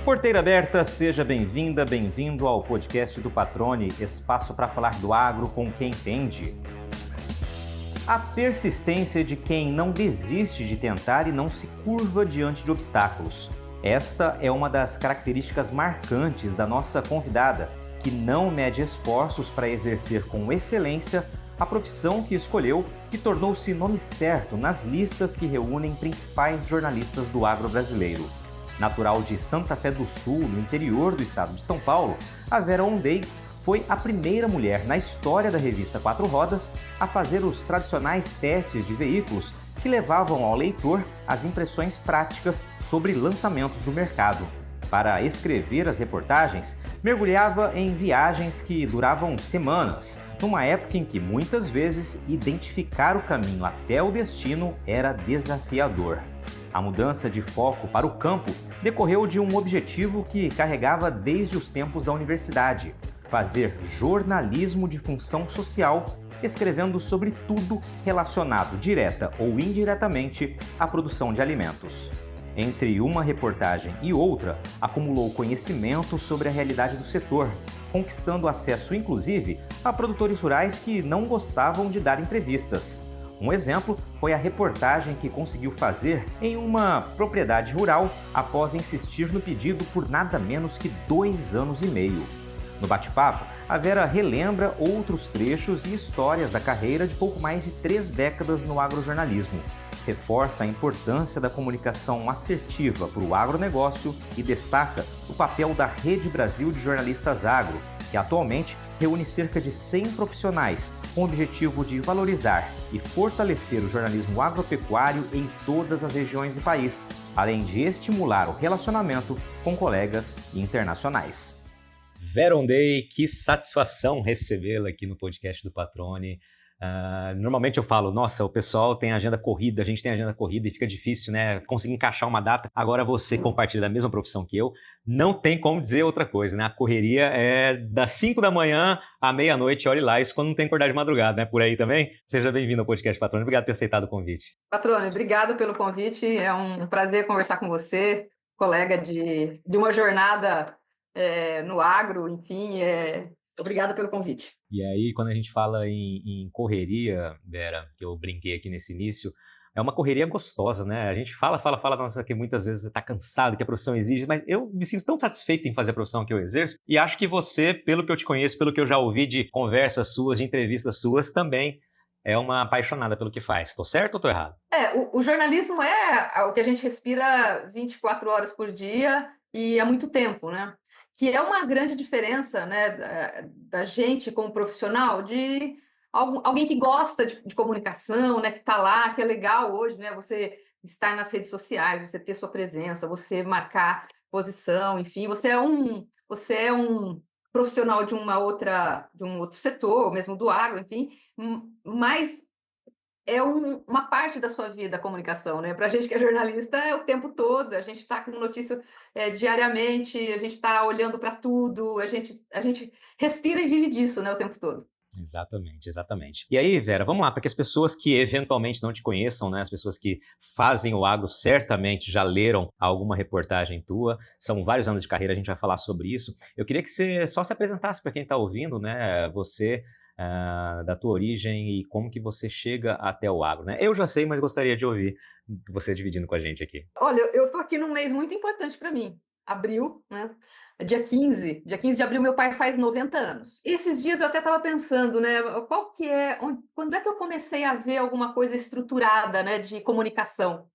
Porteira aberta, seja bem-vinda, bem-vindo ao podcast do Patrone, espaço para falar do agro com quem entende. A persistência de quem não desiste de tentar e não se curva diante de obstáculos. Esta é uma das características marcantes da nossa convidada, que não mede esforços para exercer com excelência a profissão que escolheu e tornou-se nome certo nas listas que reúnem principais jornalistas do agro brasileiro. Natural de Santa Fé do Sul, no interior do estado de São Paulo, a Vera Ondey foi a primeira mulher na história da revista Quatro Rodas a fazer os tradicionais testes de veículos que levavam ao leitor as impressões práticas sobre lançamentos do mercado. Para escrever as reportagens, mergulhava em viagens que duravam semanas, numa época em que muitas vezes identificar o caminho até o destino era desafiador. A mudança de foco para o campo decorreu de um objetivo que carregava desde os tempos da universidade: fazer jornalismo de função social, escrevendo sobre tudo relacionado direta ou indiretamente à produção de alimentos. Entre uma reportagem e outra, acumulou conhecimento sobre a realidade do setor, conquistando acesso inclusive a produtores rurais que não gostavam de dar entrevistas. Um exemplo foi a reportagem que conseguiu fazer em uma propriedade rural após insistir no pedido por nada menos que 2 anos e meio. No bate-papo, a Vera relembra outros trechos e histórias da carreira de pouco mais de 3 décadas no agrojornalismo. Reforça a importância da comunicação assertiva para o agronegócio e destaca o papel da Rede Brasil de Jornalistas Agro, que atualmente reúne cerca de 100 profissionais com o objetivo de valorizar e fortalecer o jornalismo agropecuário em todas as regiões do país, além de estimular o relacionamento com colegas internacionais. Vera Ondey, que satisfação recebê-la aqui no podcast do Patrone. Normalmente eu falo, nossa, o pessoal tem agenda corrida, a gente tem agenda corrida e fica difícil, né, conseguir encaixar uma data. Agora você compartilha da mesma profissão que eu, não tem como dizer outra coisa, né? A correria é das 5 da manhã à meia-noite, olhe lá, isso quando não tem que acordar de madrugada, né? Por aí também. Seja bem-vindo ao podcast Patrone, obrigado por ter aceitado o convite. Patrone, obrigado pelo convite, é um prazer conversar com você, colega de uma jornada no agro, enfim, obrigado pelo convite. E aí, quando a gente fala em correria, Vera, que eu brinquei aqui nesse início, é uma correria gostosa, né? A gente fala, nossa, que muitas vezes está cansado, que a profissão exige, mas eu me sinto tão satisfeito em fazer a profissão que eu exerço, e acho que você, pelo que eu te conheço, pelo que eu já ouvi de conversas suas, de entrevistas suas, também é uma apaixonada pelo que faz. Estou certo ou estou errado? O jornalismo é o que a gente respira 24 horas por dia e há muito tempo, né? Que é uma grande diferença, né, da gente como profissional, de alguém que gosta de comunicação, né, que está lá, que é legal hoje, né, você estar nas redes sociais, você ter sua presença, você marcar posição, enfim, você é um profissional de um outro setor, mesmo do agro, enfim, mas é uma parte da sua vida a comunicação, né? Para a gente que é jornalista é o tempo todo, a gente está com notícia diariamente, a gente está olhando para tudo, a gente respira e vive disso, né, o tempo todo. Exatamente, exatamente. E aí, Vera, vamos lá, para que as pessoas que eventualmente não te conheçam, né, as pessoas que fazem o agro certamente já leram alguma reportagem tua, são vários anos de carreira, a gente vai falar sobre isso. Eu queria que você só se apresentasse para quem está ouvindo, né, você, da tua origem e como que você chega até o agro, né? Eu já sei, mas gostaria de ouvir você dividindo com a gente aqui. Olha, eu estou aqui num mês muito importante para mim, abril, né? Dia 15 de abril, meu pai faz 90 anos. Esses dias eu até estava pensando, né? Quando é que eu comecei a ver alguma coisa estruturada, né, de comunicação?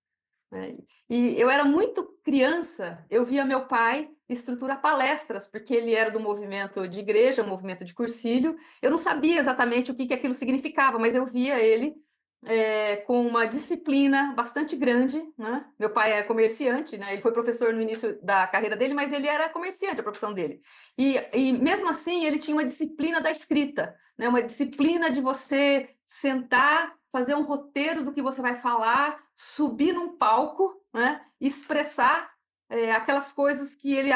Né? E eu era muito criança, eu via meu pai estruturar palestras, porque ele era do movimento de igreja, movimento de cursilho. Eu não sabia exatamente o que aquilo significava, mas eu via ele com uma disciplina bastante grande, né? Meu pai é comerciante, né? Ele foi professor no início da carreira dele, mas ele era comerciante, a profissão dele. E mesmo assim, ele tinha uma disciplina da escrita, né? Uma disciplina de você sentar, fazer um roteiro do que você vai falar, subir num palco, né? Expressar aquelas coisas que ele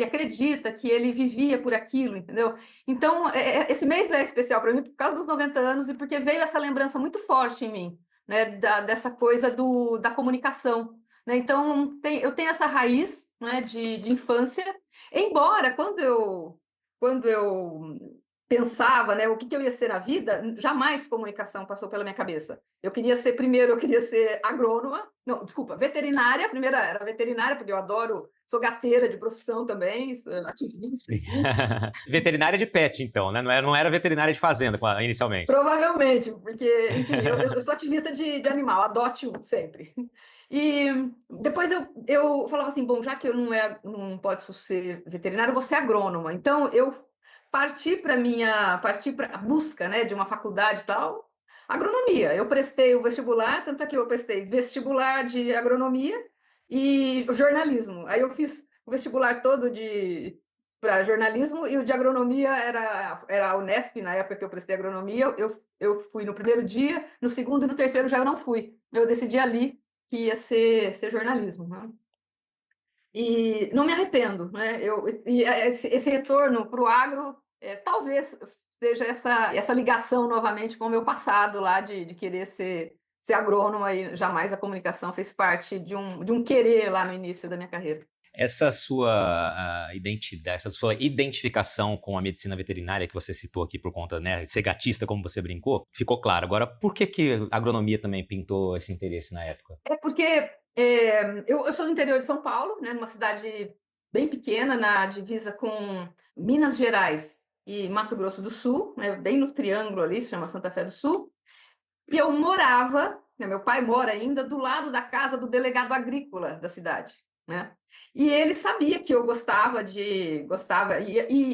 acredita, que ele vivia por aquilo, entendeu? Então, esse mês é especial para mim por causa dos 90 anos e porque veio essa lembrança muito forte em mim, né, dessa coisa da comunicação, né? Então, eu tenho essa raiz, né, de infância, embora quando eu pensava, né, o que eu ia ser na vida, jamais comunicação passou pela minha cabeça. Eu queria ser agrônoma, não, desculpa, veterinária. A primeira era veterinária, porque eu adoro, sou gateira de profissão também, sou ativista, enfim. Veterinária de pet, então, né? Não era veterinária de fazenda inicialmente. Provavelmente, porque, enfim, eu sou ativista de animal, adote um sempre. E depois eu falava assim, bom, já que eu não posso ser veterinária, eu vou ser agrônoma. Então eu parti para a busca, né, de uma faculdade e tal, agronomia. Eu prestei o vestibular, tanto é que eu prestei vestibular de agronomia e jornalismo. Aí eu fiz o vestibular todo de para jornalismo e o de agronomia era a Unesp, na época que eu prestei agronomia. Eu fui no primeiro dia, no segundo e no terceiro já eu não fui. Eu decidi ali que ia ser jornalismo, né? E não me arrependo, né? Esse retorno para o agro, talvez seja essa ligação novamente com o meu passado lá de querer ser agrônoma, e jamais a comunicação fez parte de um querer lá no início da minha carreira. Essa sua identidade, essa sua identificação com a medicina veterinária que você citou aqui por conta, né, de ser gatista, como você brincou, ficou claro. Agora, por que a agronomia também pintou esse interesse na época? É porque eu sou do interior de São Paulo, né, numa cidade bem pequena, na divisa com Minas Gerais e Mato Grosso do Sul, né, bem no triângulo ali, se chama Santa Fé do Sul. E eu morava, né, meu pai mora ainda, do lado da casa do delegado agrícola da cidade, né? E ele sabia que eu gostava, e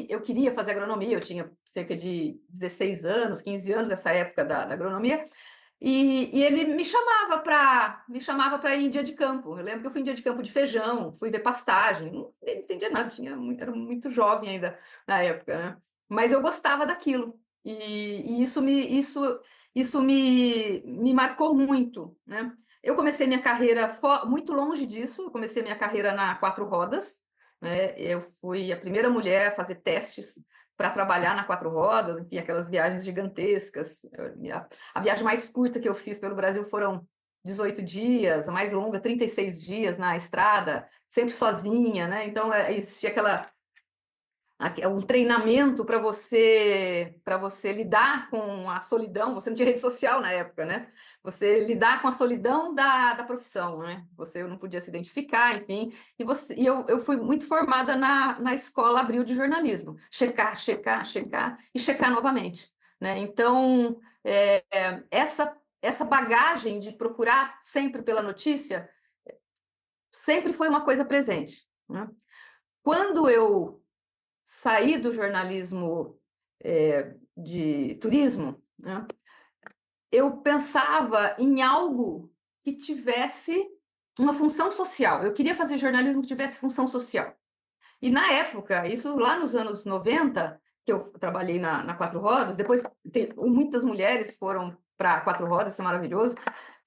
eu queria fazer agronomia. Eu tinha cerca de 16 anos, 15 anos nessa época da agronomia, e ele me chamava para ir em dia de campo. Eu lembro que eu fui em dia de campo de feijão, fui ver pastagem, não entendia nada, era muito jovem ainda na época, né? Mas eu gostava daquilo. E isso me marcou muito, né? Eu comecei minha carreira muito longe disso. Eu comecei minha carreira na quatro rodas, né? Eu fui a primeira mulher a fazer testes para trabalhar na quatro rodas, enfim, aquelas viagens gigantescas. A viagem mais curta que eu fiz pelo Brasil foram 18 dias, a mais longa, 36 dias na estrada, sempre sozinha, né? Então, existia um treinamento para você lidar com a solidão. Você não tinha rede social na época, né? Você lidar com a solidão da profissão, né? Você não podia se identificar, enfim. E eu fui muito formada na escola Abril de jornalismo. Checar, checar, checar e checar novamente, né? Então, essa bagagem de procurar sempre pela notícia sempre foi uma coisa presente, né? Quando eu saí do jornalismo de turismo, né, eu pensava em algo que tivesse uma função social. Eu queria fazer jornalismo que tivesse função social. E na época, isso lá nos anos 90, que eu trabalhei na Quatro Rodas, depois muitas mulheres foram para Quatro Rodas, isso é maravilhoso.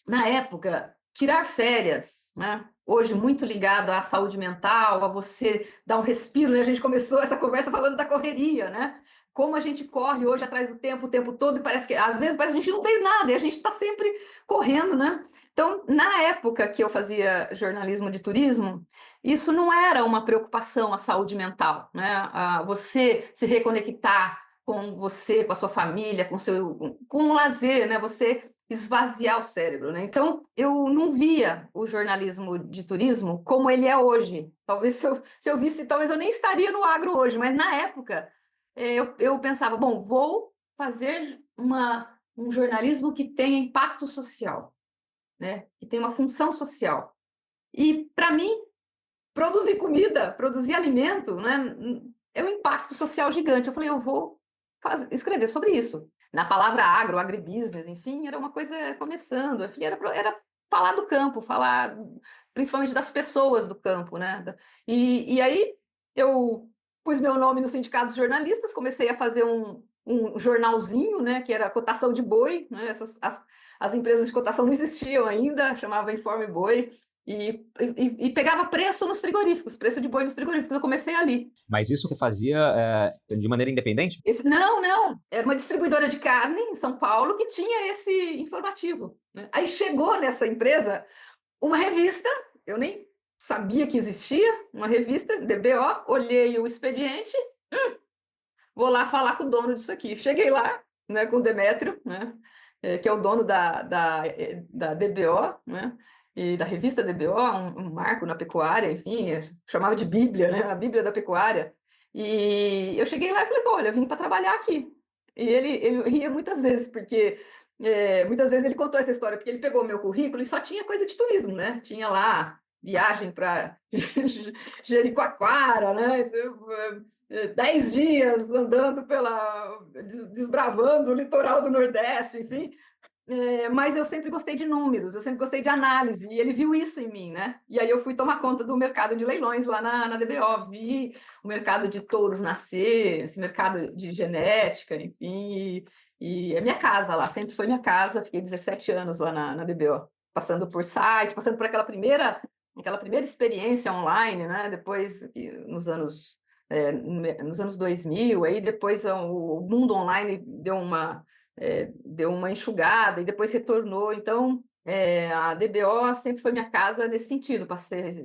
Na época, tirar férias, né? Hoje muito ligado à saúde mental, a você dar um respiro, né? A gente começou essa conversa falando da correria, né? Como a gente corre hoje atrás do tempo o tempo todo, e parece que às vezes parece que a gente não fez nada e a gente está sempre correndo, né? Então, na época que eu fazia jornalismo de turismo, isso não era uma preocupação, a saúde mental, né? Você se reconectar com você, com a sua família, com o lazer, né? Você esvaziar o cérebro, né? Então, eu não via o jornalismo de turismo como ele é hoje. Talvez se eu visse, talvez eu nem estaria no agro hoje, mas na época eu pensava, bom, vou fazer um jornalismo que tenha impacto social, né? Que tenha uma função social. E, para mim, produzir comida, produzir alimento, né? É um impacto social gigante. Eu falei, eu vou escrever sobre isso. Na palavra agro, agribusiness, enfim, era uma coisa começando. Enfim, era falar do campo, falar principalmente das pessoas do campo, né? E aí eu pus meu nome no sindicato dos jornalistas, comecei a fazer um jornalzinho, né? Que era cotação de boi, né? As empresas de cotação não existiam ainda, chamava Informe Boi. e pegava preço nos frigoríficos, preço de boi nos frigoríficos. Eu comecei ali. Mas isso você fazia de maneira independente? Não, não, era uma distribuidora de carne em São Paulo que tinha esse informativo, né? Aí chegou nessa empresa uma revista, eu nem sabia que existia, uma revista, DBO, olhei o expediente, vou lá falar com o dono disso aqui. Cheguei lá, né, com o Demétrio, né, que é o dono da DBO, né, e da revista DBO, um marco na pecuária, enfim, chamava de Bíblia, né, a Bíblia da pecuária. E eu cheguei lá e falei, olha, eu vim para trabalhar aqui. E ele ria muitas vezes, porque muitas vezes ele contou essa história, porque ele pegou meu currículo e só tinha coisa de turismo, né? Tinha lá viagem para Jericoacoara, né? 10 dias andando desbravando o litoral do Nordeste, enfim. Mas eu sempre gostei de números, eu sempre gostei de análise, e ele viu isso em mim, né? E aí eu fui tomar conta do mercado de leilões lá na DBO, vi o mercado de touros nascer, esse mercado de genética, enfim, e é minha casa lá, sempre foi minha casa, fiquei 17 anos lá na DBO, passando por site, passando por aquela primeira experiência online, né? Depois, nos anos 2000, aí depois o mundo online deu uma enxugada e depois retornou. Então, a DBO sempre foi minha casa nesse sentido.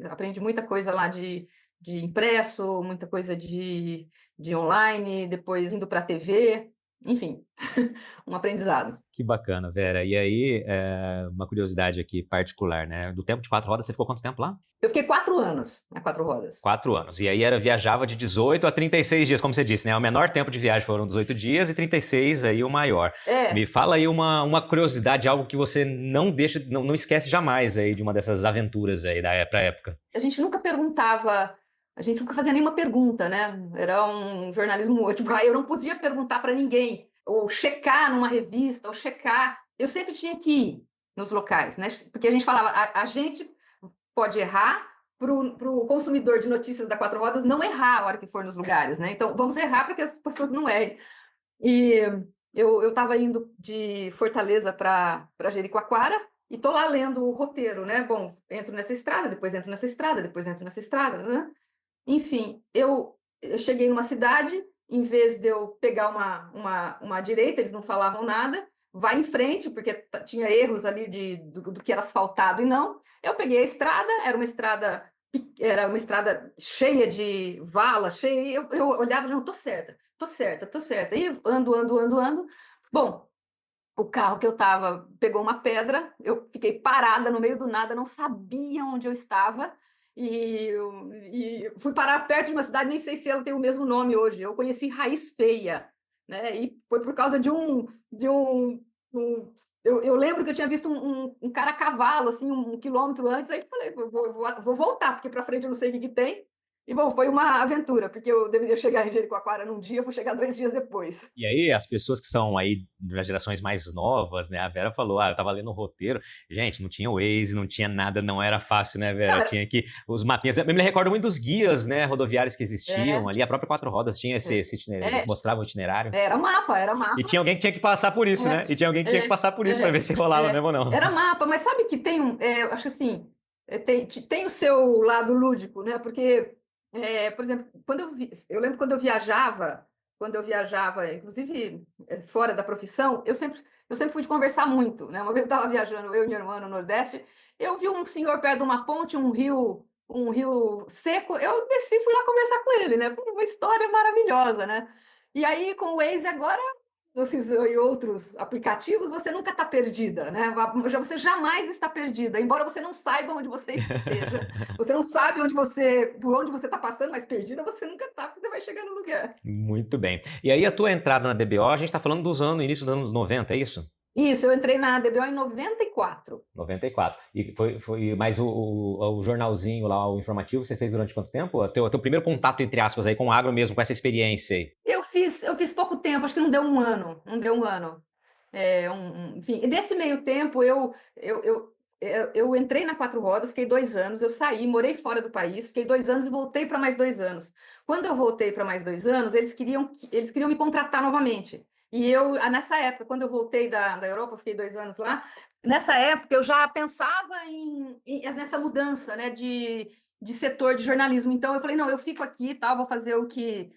Aprendi muita coisa lá de impresso, muita coisa de online, depois indo para a TV, enfim, um aprendizado. Que bacana, Vera. E aí, uma curiosidade aqui particular, né? Do tempo de 4 rodas, você ficou quanto tempo lá? Eu fiquei 4 anos na Quatro Rodas. 4 anos. E aí viajava de 18 a 36 dias, como você disse, né? O menor tempo de viagem foram 18 dias e 36 aí o maior. Me fala aí uma curiosidade, algo que você não deixa, não esquece jamais aí de uma dessas aventuras aí pra época. A gente nunca fazia nenhuma pergunta, né? Era um jornalismo, tipo, eu não podia perguntar para ninguém, ou checar numa revista, ou checar. Eu sempre tinha que ir nos locais, né? Porque a gente falava, a gente pode errar para o consumidor de notícias da Quatro Rodas não errar a hora que for nos lugares, né? Então, vamos errar para que as pessoas não errem. E eu estava indo de Fortaleza para Jericoacoara e estou lá lendo o roteiro, né? Bom, entro nessa estrada, depois entro nessa estrada, depois entro nessa estrada, né? Enfim, eu cheguei numa cidade, em vez de eu pegar uma direita, eles não falavam nada, vai em frente, porque tinha erros ali do que era asfaltado e não. Eu peguei a estrada, era uma estrada cheia de vala, cheia, eu olhava, não, tô certa, tô certa, tô certa. E ando. Bom, o carro que eu estava pegou uma pedra, eu fiquei parada no meio do nada, não sabia onde eu estava, e fui parar perto de uma cidade, nem sei se ela tem o mesmo nome hoje. Eu conheci Raiz Feia, né? E foi por causa eu lembro que eu tinha visto um cara a cavalo, assim, 1 quilômetro antes, aí falei, vou voltar, porque para frente eu não sei o que tem. E, bom, foi uma aventura, porque eu deveria chegar em Jericoacoara num dia, eu fui chegar 2 dias depois. E aí, as pessoas que são aí das gerações mais novas, né? A Vera falou, eu tava lendo o roteiro. Gente, não tinha Waze, não tinha nada, não era fácil, né, Vera? Tinha que... Os mapinhas... Eu me recordo muito dos guias, né, rodoviários que existiam ali. A própria Quatro Rodas tinha esse itinerário, mostrava o itinerário. Era mapa. E tinha alguém que tinha que passar por isso, né? E tinha alguém que tinha que passar por isso pra ver se rolava mesmo ou não. Era mapa, mas sabe que tem eu acho assim, tem o seu lado lúdico, né? Porque, por exemplo, eu lembro quando eu viajava, inclusive fora da profissão, eu sempre fui de conversar muito, né? Uma vez eu estava viajando, eu e minha irmã no Nordeste, eu vi um senhor perto de uma ponte, um rio seco, eu desci e fui lá conversar com ele, né? Uma história maravilhosa, né? E aí, com o Waze agora, e outros aplicativos, você nunca está perdida, né? Você jamais está perdida, embora você não saiba onde você esteja. Você não sabe por onde você está passando, mas perdida você nunca está, porque você vai chegar no lugar. Muito bem. E aí, a tua entrada na DBO, a gente está falando início dos anos 90, é isso? Isso, eu entrei na DBO em 94. 94. E foi mais o jornalzinho lá, o informativo, você fez durante quanto tempo? O teu primeiro contato, entre aspas, aí com o agro mesmo, com essa experiência aí? Eu fiz pouco tempo, acho que não deu um ano, não deu um ano. Enfim, e nesse meio tempo eu entrei na Quatro Rodas, fiquei 2 anos, eu saí, morei fora do país, fiquei 2 anos e voltei para mais 2 anos. Quando eu voltei para mais 2 anos, eles queriam me contratar novamente. E nessa época, quando eu voltei da Europa, eu fiquei 2 anos lá, nessa época eu já pensava nessa mudança, né, de setor de jornalismo. Então eu falei, não, eu fico aqui, tal, vou fazer o que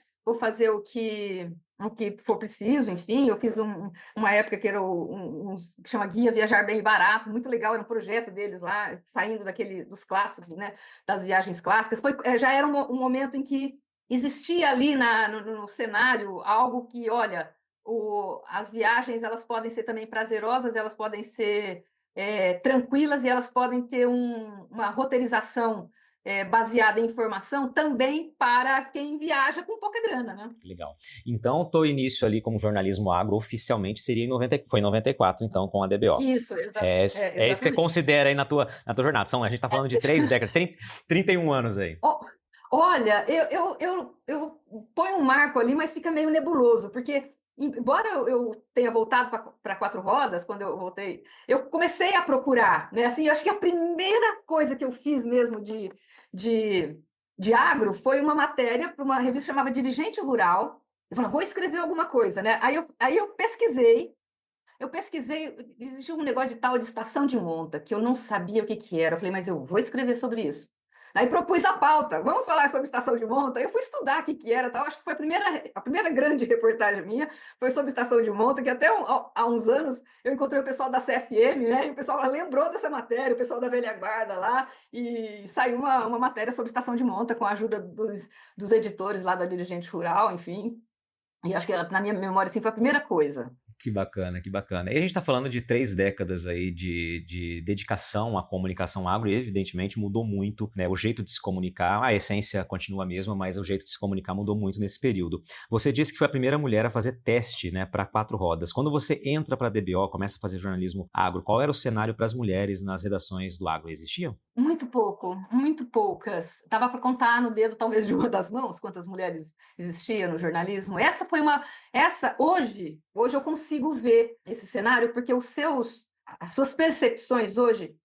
for preciso, enfim. Eu fiz uma época que era que chama Guia Viajar Bem e Barato, muito legal, era um projeto deles lá, saindo dos clássicos, né, das viagens clássicas. Já era um momento em que existia ali no cenário algo que, olha, as viagens elas podem ser também prazerosas, elas podem ser tranquilas e elas podem ter uma roteirização baseada em informação também para quem viaja com pouca grana, né? Legal. Então, teu início ali como jornalismo agro oficialmente seria foi em 94, então, com a DBO. Isso, É isso que você exatamente. considera aí na tua jornada. A gente está falando de 3 décadas, 31 anos aí. Olha, eu ponho um marco ali, mas fica meio nebuloso, porque, embora eu tenha voltado para 4 rodas, quando eu voltei, eu comecei a procurar, né? Assim, eu acho que a primeira coisa que eu fiz mesmo de, de agro foi uma matéria para uma revista que chamava Dirigente Rural. Eu falei, vou escrever alguma coisa, né? Aí eu pesquisei, existia um negócio de tal de estação de monta, que eu não sabia o que que era. Eu falei, mas eu vou escrever sobre isso. Aí propus a pauta, vamos falar sobre estação de monta. Aí eu fui estudar o que que era, tal. Acho que foi a primeira grande reportagem minha, foi sobre estação de monta, que até há uns anos eu encontrei o pessoal da CFM, né? E o pessoal lembrou dessa matéria, o pessoal da velha guarda lá, e saiu uma matéria sobre estação de monta com a ajuda dos editores lá da Dirigente Rural, enfim. E acho que na minha memória assim, foi a primeira coisa. Que bacana, que bacana. E a gente está falando de 3 décadas aí de dedicação à comunicação agro e, evidentemente, mudou muito, né? O jeito de se comunicar, a essência continua a mesma, mas o jeito de se comunicar mudou muito nesse período. Você disse que foi a primeira mulher a fazer teste, né, para 4 rodas. Quando você entra para a DBO, começa a fazer jornalismo agro, qual era o cenário para as mulheres nas redações do agro? Existiam? Muito pouco, muito poucas. Dava para contar no dedo, talvez, de uma das mãos, quantas mulheres existiam no jornalismo. Hoje eu consigo ver esse cenário, porque as suas percepções hoje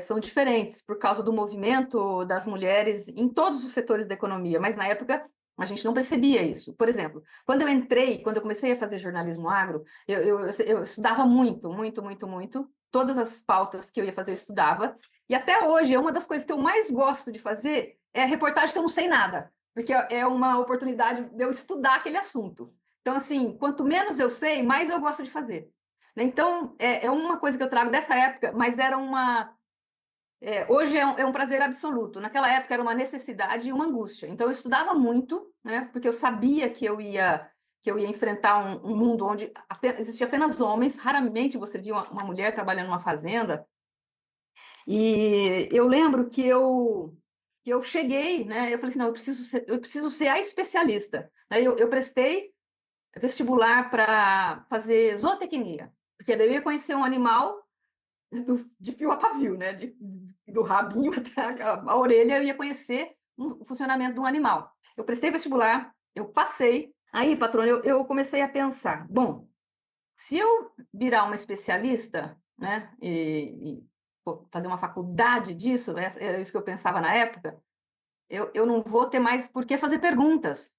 são diferentes por causa do movimento das mulheres em todos os setores da economia, mas na época a gente não percebia isso. Por exemplo, quando eu comecei a fazer jornalismo agro, eu estudava muito, muito, muito, muito. Todas as pautas que eu ia fazer, eu estudava. E até hoje, é uma das coisas que eu mais gosto de fazer é reportagem que eu não sei nada, porque é uma oportunidade de eu estudar aquele assunto. Então, assim, quanto menos eu sei, mais eu gosto de fazer. Né? Então, é uma coisa que eu trago dessa época, mas era hoje é um prazer absoluto. Naquela época era uma necessidade e uma angústia. Então eu estudava muito, né? Porque eu sabia que eu ia enfrentar um mundo onde existia apenas homens. Raramente você via uma mulher trabalhando numa fazenda. E eu lembro que eu cheguei, né? Eu falei assim, não, eu preciso ser a especialista. Aí eu prestei vestibular para fazer zootecnia, porque daí eu ia conhecer um animal de fio a pavio, né? Do rabinho até a orelha, eu ia conhecer o funcionamento de um animal. Eu prestei vestibular, eu passei. Aí, patrona, eu comecei a pensar: bom, se eu virar uma especialista, né, e fazer uma faculdade disso, era isso que eu pensava na época, eu não vou ter mais por que fazer perguntas,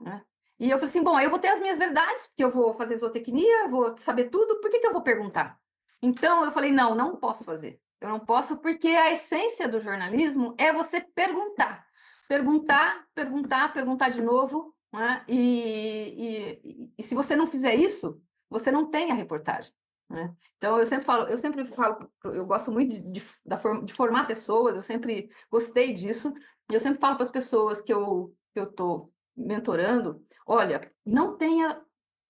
né? E eu falei assim: bom, aí eu vou ter as minhas verdades, porque eu vou fazer zootecnia, eu vou saber tudo, por que eu vou perguntar? Então eu falei: não, não posso fazer. Eu não posso, porque a essência do jornalismo é você perguntar. Perguntar, perguntar, perguntar de novo, né? E se você não fizer isso, você não tem a reportagem, né? Então eu sempre falo, eu gosto muito de formar pessoas, eu sempre gostei disso, e eu sempre falo para as pessoas que eu estou mentorando: olha, não tenha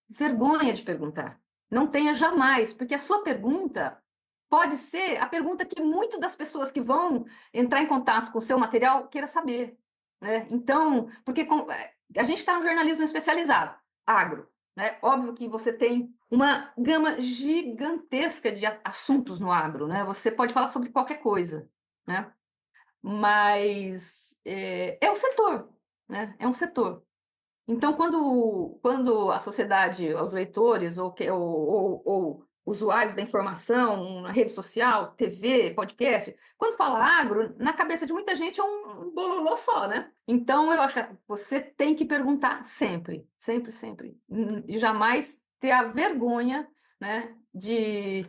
vergonha de perguntar. Não tenha jamais, porque a sua pergunta pode ser a pergunta que muitas das pessoas que vão entrar em contato com o seu material queira saber, né? Então, porque a gente está no jornalismo especializado, agro, né? Óbvio que você tem uma gama gigantesca de assuntos no agro, né? Você pode falar sobre qualquer coisa, né? Mas é um setor, né? É um setor. Então, quando a sociedade, os leitores, ou usuários da informação, na rede social, TV, podcast, quando fala agro, na cabeça de muita gente é um bololô só, né? Então, eu acho que você tem que perguntar sempre, sempre, sempre. E jamais ter a vergonha, né, de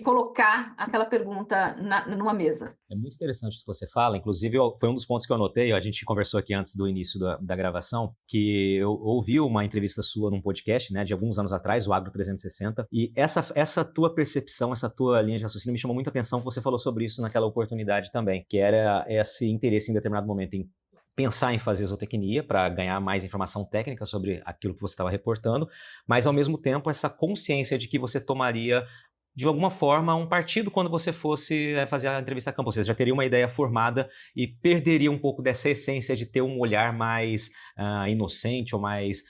colocar aquela pergunta numa mesa. É muito interessante isso que você fala, inclusive foi um dos pontos que eu anotei, a gente conversou aqui antes do início da gravação, que eu ouvi uma entrevista sua num podcast, né, de alguns anos atrás, o Agro 360, e essa tua percepção, essa tua linha de raciocínio me chamou muita atenção, você falou sobre isso naquela oportunidade também, que era esse interesse em determinado momento em pensar em fazer zootecnia para ganhar mais informação técnica sobre aquilo que você estava reportando, mas ao mesmo tempo essa consciência de que você tomaria de alguma forma, um partido quando você fosse fazer a entrevista a campo. Você já teria uma ideia formada e perderia um pouco dessa essência de ter um olhar mais inocente ou mais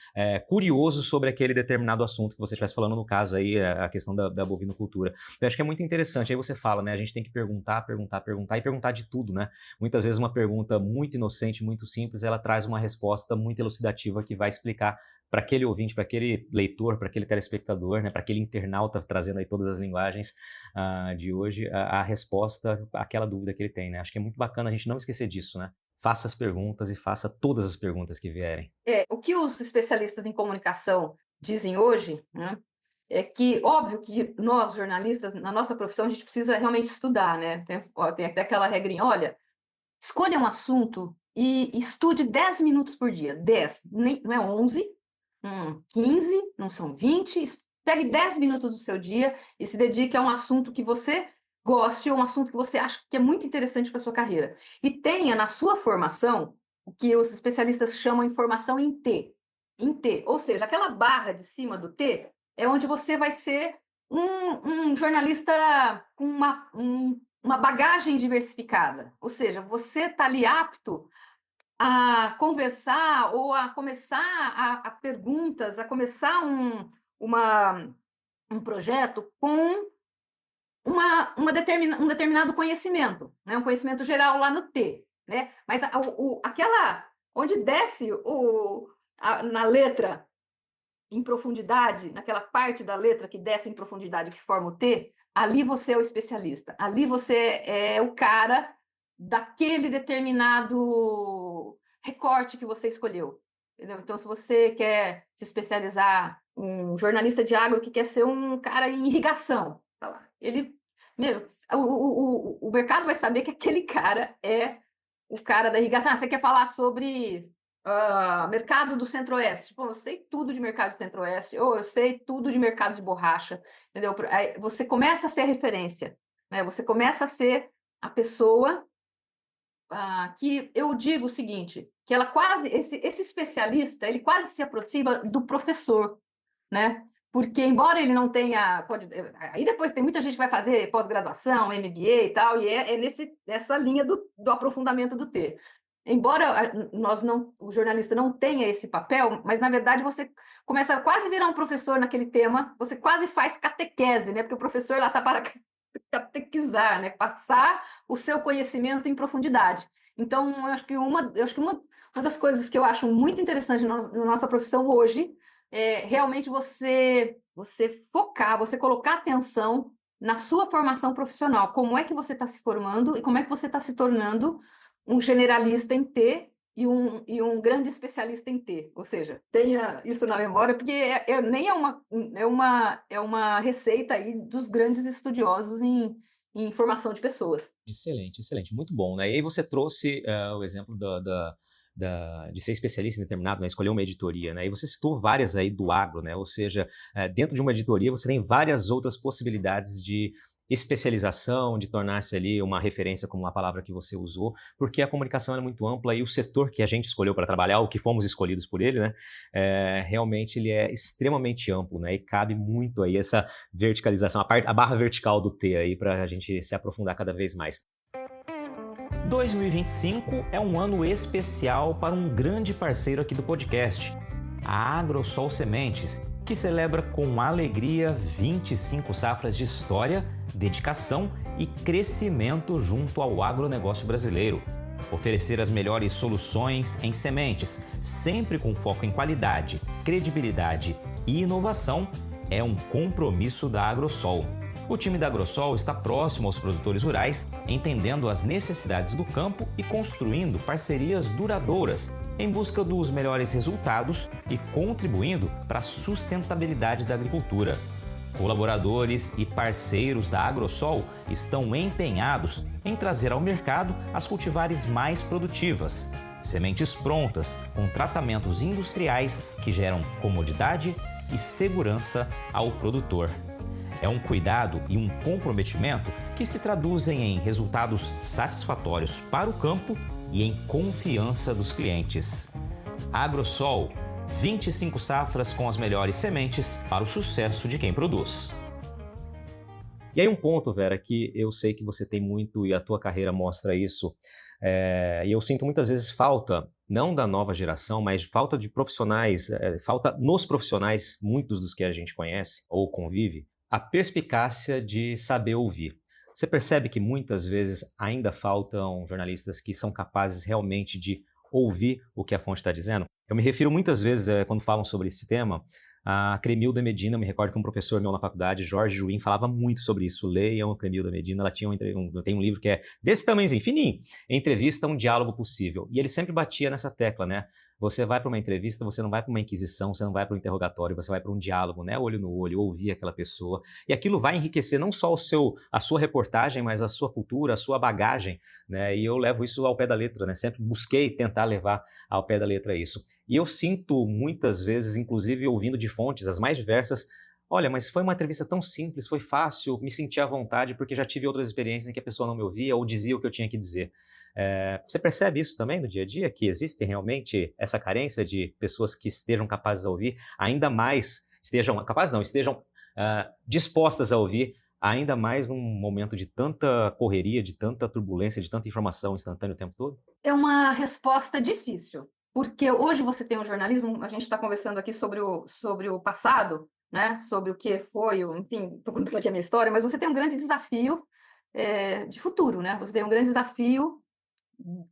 curioso sobre aquele determinado assunto que você estivesse falando, no caso aí, a questão da bovinocultura. Então, acho que é muito interessante. Aí você fala, né? A gente tem que perguntar e perguntar de tudo, né? Muitas vezes uma pergunta muito inocente, muito simples, ela traz uma resposta muito elucidativa que vai explicar para aquele ouvinte, para aquele leitor, para aquele telespectador, né, para aquele internauta, trazendo aí todas as linguagens de hoje, a resposta àquela dúvida que ele tem, né? Acho que é muito bacana a gente não esquecer disso, né? Faça as perguntas e faça todas as perguntas que vierem. O que os especialistas em comunicação dizem hoje, né, é que, óbvio que nós, jornalistas, na nossa profissão, a gente precisa realmente estudar, né? Tem até aquela regrinha, olha, escolha um assunto e estude 10 minutos por dia. 10, não é 11, 15, não são 20. Pegue 10 minutos do seu dia e se dedique a um assunto que você goste ou um assunto que você acha que é muito interessante para a sua carreira. E tenha na sua formação o que os especialistas chamam de formação em T. Em T, ou seja, aquela barra de cima do T é onde você vai ser um jornalista com uma bagagem diversificada. Ou seja, você está ali apto a conversar ou a começar a perguntas, a começar um projeto com um determinado conhecimento, né? Um conhecimento geral lá no T, né? Mas aquela onde desce na letra em profundidade, naquela parte da letra que desce em profundidade que forma o T, ali você é o especialista, ali você é o cara daquele determinado recorte que você escolheu. Entendeu? Então, se você quer se especializar, um jornalista de agro que quer ser um cara em irrigação, tá lá, o mercado vai saber que aquele cara é o cara da irrigação. Você quer falar sobre mercado do Centro-Oeste? Pô, eu sei tudo de mercado do Centro-Oeste, ou eu sei tudo de mercado de borracha, entendeu? Aí você começa a ser a referência, né? Você começa a ser a pessoa que eu digo o seguinte, que ela quase, esse especialista, ele quase se aproxima do professor, né? Porque embora ele não tenha, aí depois tem muita gente que vai fazer pós-graduação, MBA e tal, e nessa linha do aprofundamento do T. Embora o jornalista não tenha esse papel, mas na verdade você começa a quase virar um professor naquele tema, você quase faz catequese, né? Porque o professor lá está para catequizar, né? Passar o seu conhecimento em profundidade. Então, eu acho que uma das coisas que eu acho muito interessante na nossa profissão hoje é realmente você focar, você colocar atenção na sua formação profissional. Como é que você está se formando e como é que você está se tornando um generalista em T e um grande especialista em T. Ou seja, tenha isso na memória, porque nem é uma receita aí dos grandes estudiosos em formação de pessoas. Excelente, excelente, muito bom, né? E aí você trouxe o exemplo de ser especialista em determinado, né? Escolher uma editoria, né? E você citou várias aí do agro, né? Ou seja, dentro de uma editoria você tem várias outras possibilidades de especialização, de tornar-se ali uma referência, como a palavra que você usou, porque a comunicação é muito ampla e o setor que a gente escolheu para trabalhar, ou que fomos escolhidos por ele, né, realmente ele é extremamente amplo, né, e cabe muito aí essa verticalização, a barra vertical do T aí para a gente se aprofundar cada vez mais. 2025 é um ano especial para um grande parceiro aqui do podcast, a AgroSol Sementes, que celebra com alegria 25 safras de história, dedicação e crescimento junto ao agronegócio brasileiro. Oferecer as melhores soluções em sementes, sempre com foco em qualidade, credibilidade e inovação, é um compromisso da Agrosol. O time da Agrosol está próximo aos produtores rurais, entendendo as necessidades do campo e construindo parcerias duradouras em busca dos melhores resultados e contribuindo para a sustentabilidade da agricultura. Colaboradores e parceiros da Agrosol estão empenhados em trazer ao mercado as cultivares mais produtivas, sementes prontas com tratamentos industriais que geram comodidade e segurança ao produtor. É um cuidado e um comprometimento que se traduzem em resultados satisfatórios para o campo e em confiança dos clientes. Agrosol, 25 safras com as melhores sementes para o sucesso de quem produz. E aí um ponto, Vera, que eu sei que você tem muito e a tua carreira mostra isso, e eu sinto muitas vezes falta, não da nova geração, mas falta de profissionais, falta nos profissionais, muitos dos que a gente conhece ou convive, a perspicácia de saber ouvir. Você percebe que muitas vezes ainda faltam jornalistas que são capazes realmente de ouvir o que a fonte está dizendo? Eu me refiro muitas vezes, quando falam sobre esse tema, a Cremilda Medina. Eu me recordo que um professor meu na faculdade, Jorge Juim, falava muito sobre isso. Leiam a Cremilda Medina, ela tinha tem um livro que é desse tamanhozinho, fininho, Entrevista, um Diálogo Possível. E ele sempre batia nessa tecla, né? Você vai para uma entrevista, você não vai para uma inquisição, você não vai para um interrogatório, você vai para um diálogo, né? Olho no olho, ouvir aquela pessoa. E aquilo vai enriquecer não só a sua reportagem, mas a sua cultura, a sua bagagem, né? E eu levo isso ao pé da letra, né? Sempre busquei tentar levar ao pé da letra isso. E eu sinto muitas vezes, inclusive ouvindo de fontes as mais diversas, olha, mas foi uma entrevista tão simples, foi fácil, me senti à vontade porque já tive outras experiências em que a pessoa não me ouvia ou dizia o que eu tinha que dizer. Você percebe isso também no dia a dia, que existe realmente essa carência de pessoas que estejam capazes de ouvir, ainda mais, estejam dispostas a ouvir, ainda mais num momento de tanta correria, de tanta turbulência, de tanta informação instantânea o tempo todo? É uma resposta difícil, porque hoje você tem o jornalismo, a gente está conversando aqui sobre o passado, né? Sobre o que foi, enfim, estou contando aqui a minha história, mas você tem um grande desafio de futuro, né? Você tem um grande desafio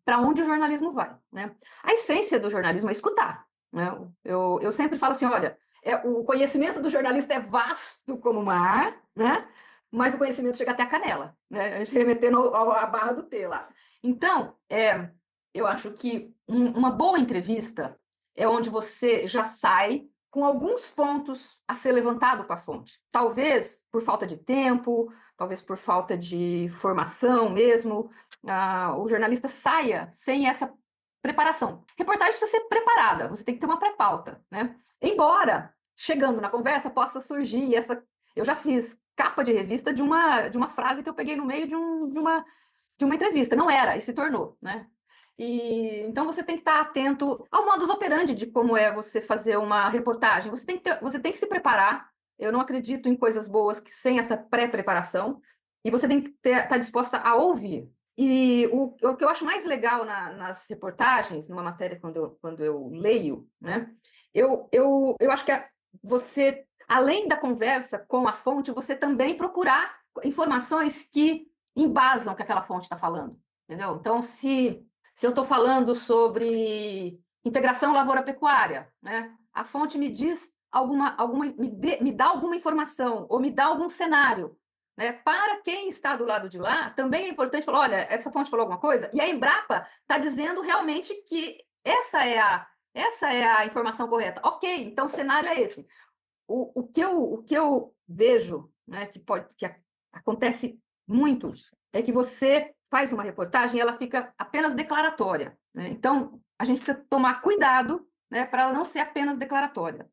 para onde o jornalismo vai, né? A essência do jornalismo é escutar, né? Eu sempre falo assim, olha, o conhecimento do jornalista é vasto como o mar, né? Mas o conhecimento chega até a canela, né? A gente remetendo à barra do T lá. Então, eu acho que uma boa entrevista é onde você já sai com alguns pontos a ser levantado com a fonte. Talvez por falta de tempo, talvez por falta de formação mesmo, o jornalista saia sem essa preparação. Reportagem precisa ser preparada, você tem que ter uma pré-pauta, né? Embora, chegando na conversa, possa surgir essa... Eu já fiz capa de revista de uma frase que eu peguei no meio de uma entrevista. Não era, e se tornou, né? Então você tem que estar atento ao modus operandi de como é você fazer uma reportagem. Você tem que se preparar. Eu não acredito em coisas boas sem essa pré-preparação. E você tem que estar disposta a ouvir. E o que eu acho mais legal nas reportagens, numa matéria, quando eu leio, né? Eu acho que você, além da conversa com a fonte, você também procurar informações que embasam o que aquela fonte está falando, entendeu? Então, se eu estou falando sobre integração lavoura-pecuária, né? A fonte me diz me dá alguma informação ou me dá algum cenário, né? Para quem está do lado de lá, também é importante falar, olha, essa fonte falou alguma coisa, e a Embrapa está dizendo realmente que essa é a informação correta. Ok, então o cenário é esse. O que eu vejo, né, que acontece muito, é que você faz uma reportagem e ela fica apenas declaratória, né? Então, a gente precisa tomar cuidado, né, para ela não ser apenas declaratória.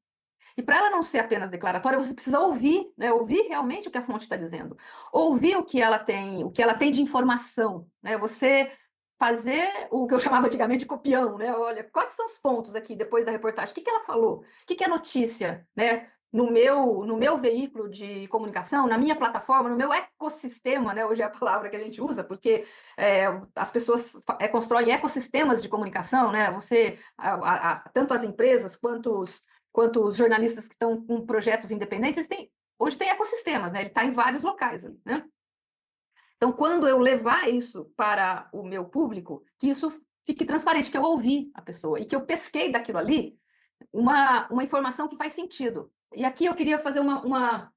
E para ela não ser apenas declaratória, você precisa ouvir, né, ouvir realmente o que a fonte está dizendo, ouvir o que ela tem de informação, né? Você fazer o que eu chamava antigamente de copião, né? Olha, quais são os pontos aqui depois da reportagem? O que ela falou? O que é notícia, né? No meu veículo de comunicação, na minha plataforma, no meu ecossistema, né? Hoje é a palavra que a gente usa, porque as pessoas constroem ecossistemas de comunicação, né? Tanto as empresas quanto os jornalistas que estão com projetos independentes, hoje tem ecossistemas, né? Ele está em vários locais, né? Então, quando eu levar isso para o meu público, que isso fique transparente, que eu ouvi a pessoa e que eu pesquei daquilo ali uma informação que faz sentido. E aqui eu queria fazer uma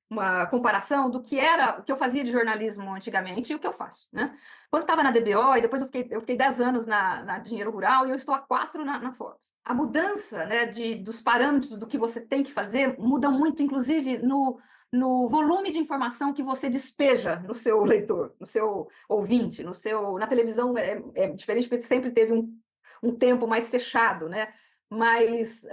comparação do que era o que eu fazia de jornalismo antigamente e o que eu faço, né? Quando estava na DBO, e depois eu fiquei 10 anos na Dinheiro Rural e eu estou há 4 na Forbes. A mudança, né, dos parâmetros do que você tem que fazer muda muito, inclusive no volume de informação que você despeja no seu leitor, no seu ouvinte, na televisão é diferente porque sempre teve um tempo mais fechado, né? Mas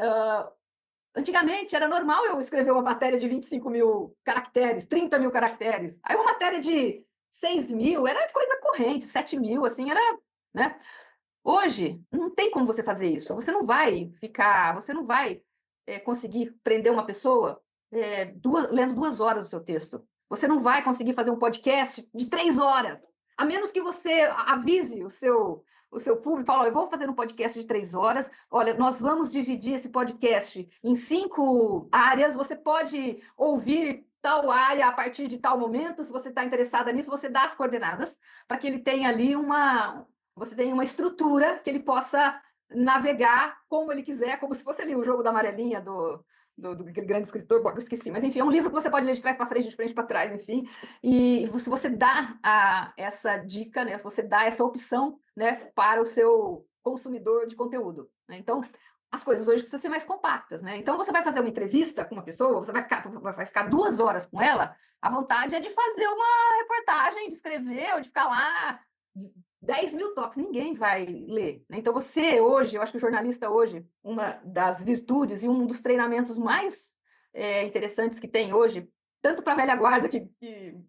antigamente era normal eu escrever uma matéria de 25 mil caracteres, 30 mil caracteres. Aí uma matéria de 6 mil era coisa corrente, 7 mil, assim, era, né? Hoje, não tem como você fazer isso. Você não vai conseguir prender uma pessoa lendo 2 horas do seu texto. Você não vai conseguir fazer um podcast de 3 horas, a menos que você avise o seu público, fala, olha, eu vou fazer um podcast de 3 horas, olha, nós vamos dividir esse podcast em 5 áreas, você pode ouvir tal área a partir de tal momento, se você está interessada nisso, você dá as coordenadas para que ele tenha ali você tem uma estrutura que ele possa navegar como ele quiser, como se fosse ali o jogo da amarelinha do grande escritor, bom, eu esqueci, mas enfim, é um livro que você pode ler de trás para frente, de frente para trás, enfim, e se você dá essa dica, né, você dá essa opção, né, para o seu consumidor de conteúdo, né? Então, as coisas hoje precisam ser mais compactas, né? Então, você vai fazer uma entrevista com uma pessoa, você vai ficar 2 horas com ela, a vontade é de fazer uma reportagem, de escrever, ou de ficar lá 10 mil toques, ninguém vai ler, né? Então, você hoje, eu acho que o jornalista hoje, uma das virtudes e um dos treinamentos mais interessantes que tem hoje, tanto para a velha guarda que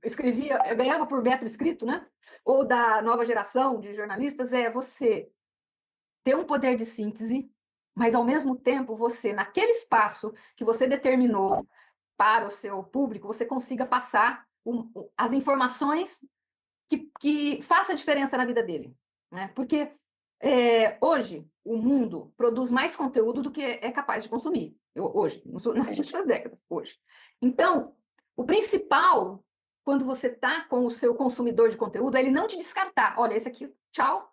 escrevia, ganhava por metro escrito, né? Ou da nova geração de jornalistas, é você ter um poder de síntese, mas ao mesmo tempo você, naquele espaço que você determinou para o seu público, você consiga passar as informações que faça diferença na vida dele, né? Porque hoje o mundo produz mais conteúdo do que é capaz de consumir. Hoje, nas últimas décadas, hoje. Então, o principal, quando você está com o seu consumidor de conteúdo, é ele não te descartar. Olha, esse aqui, tchau.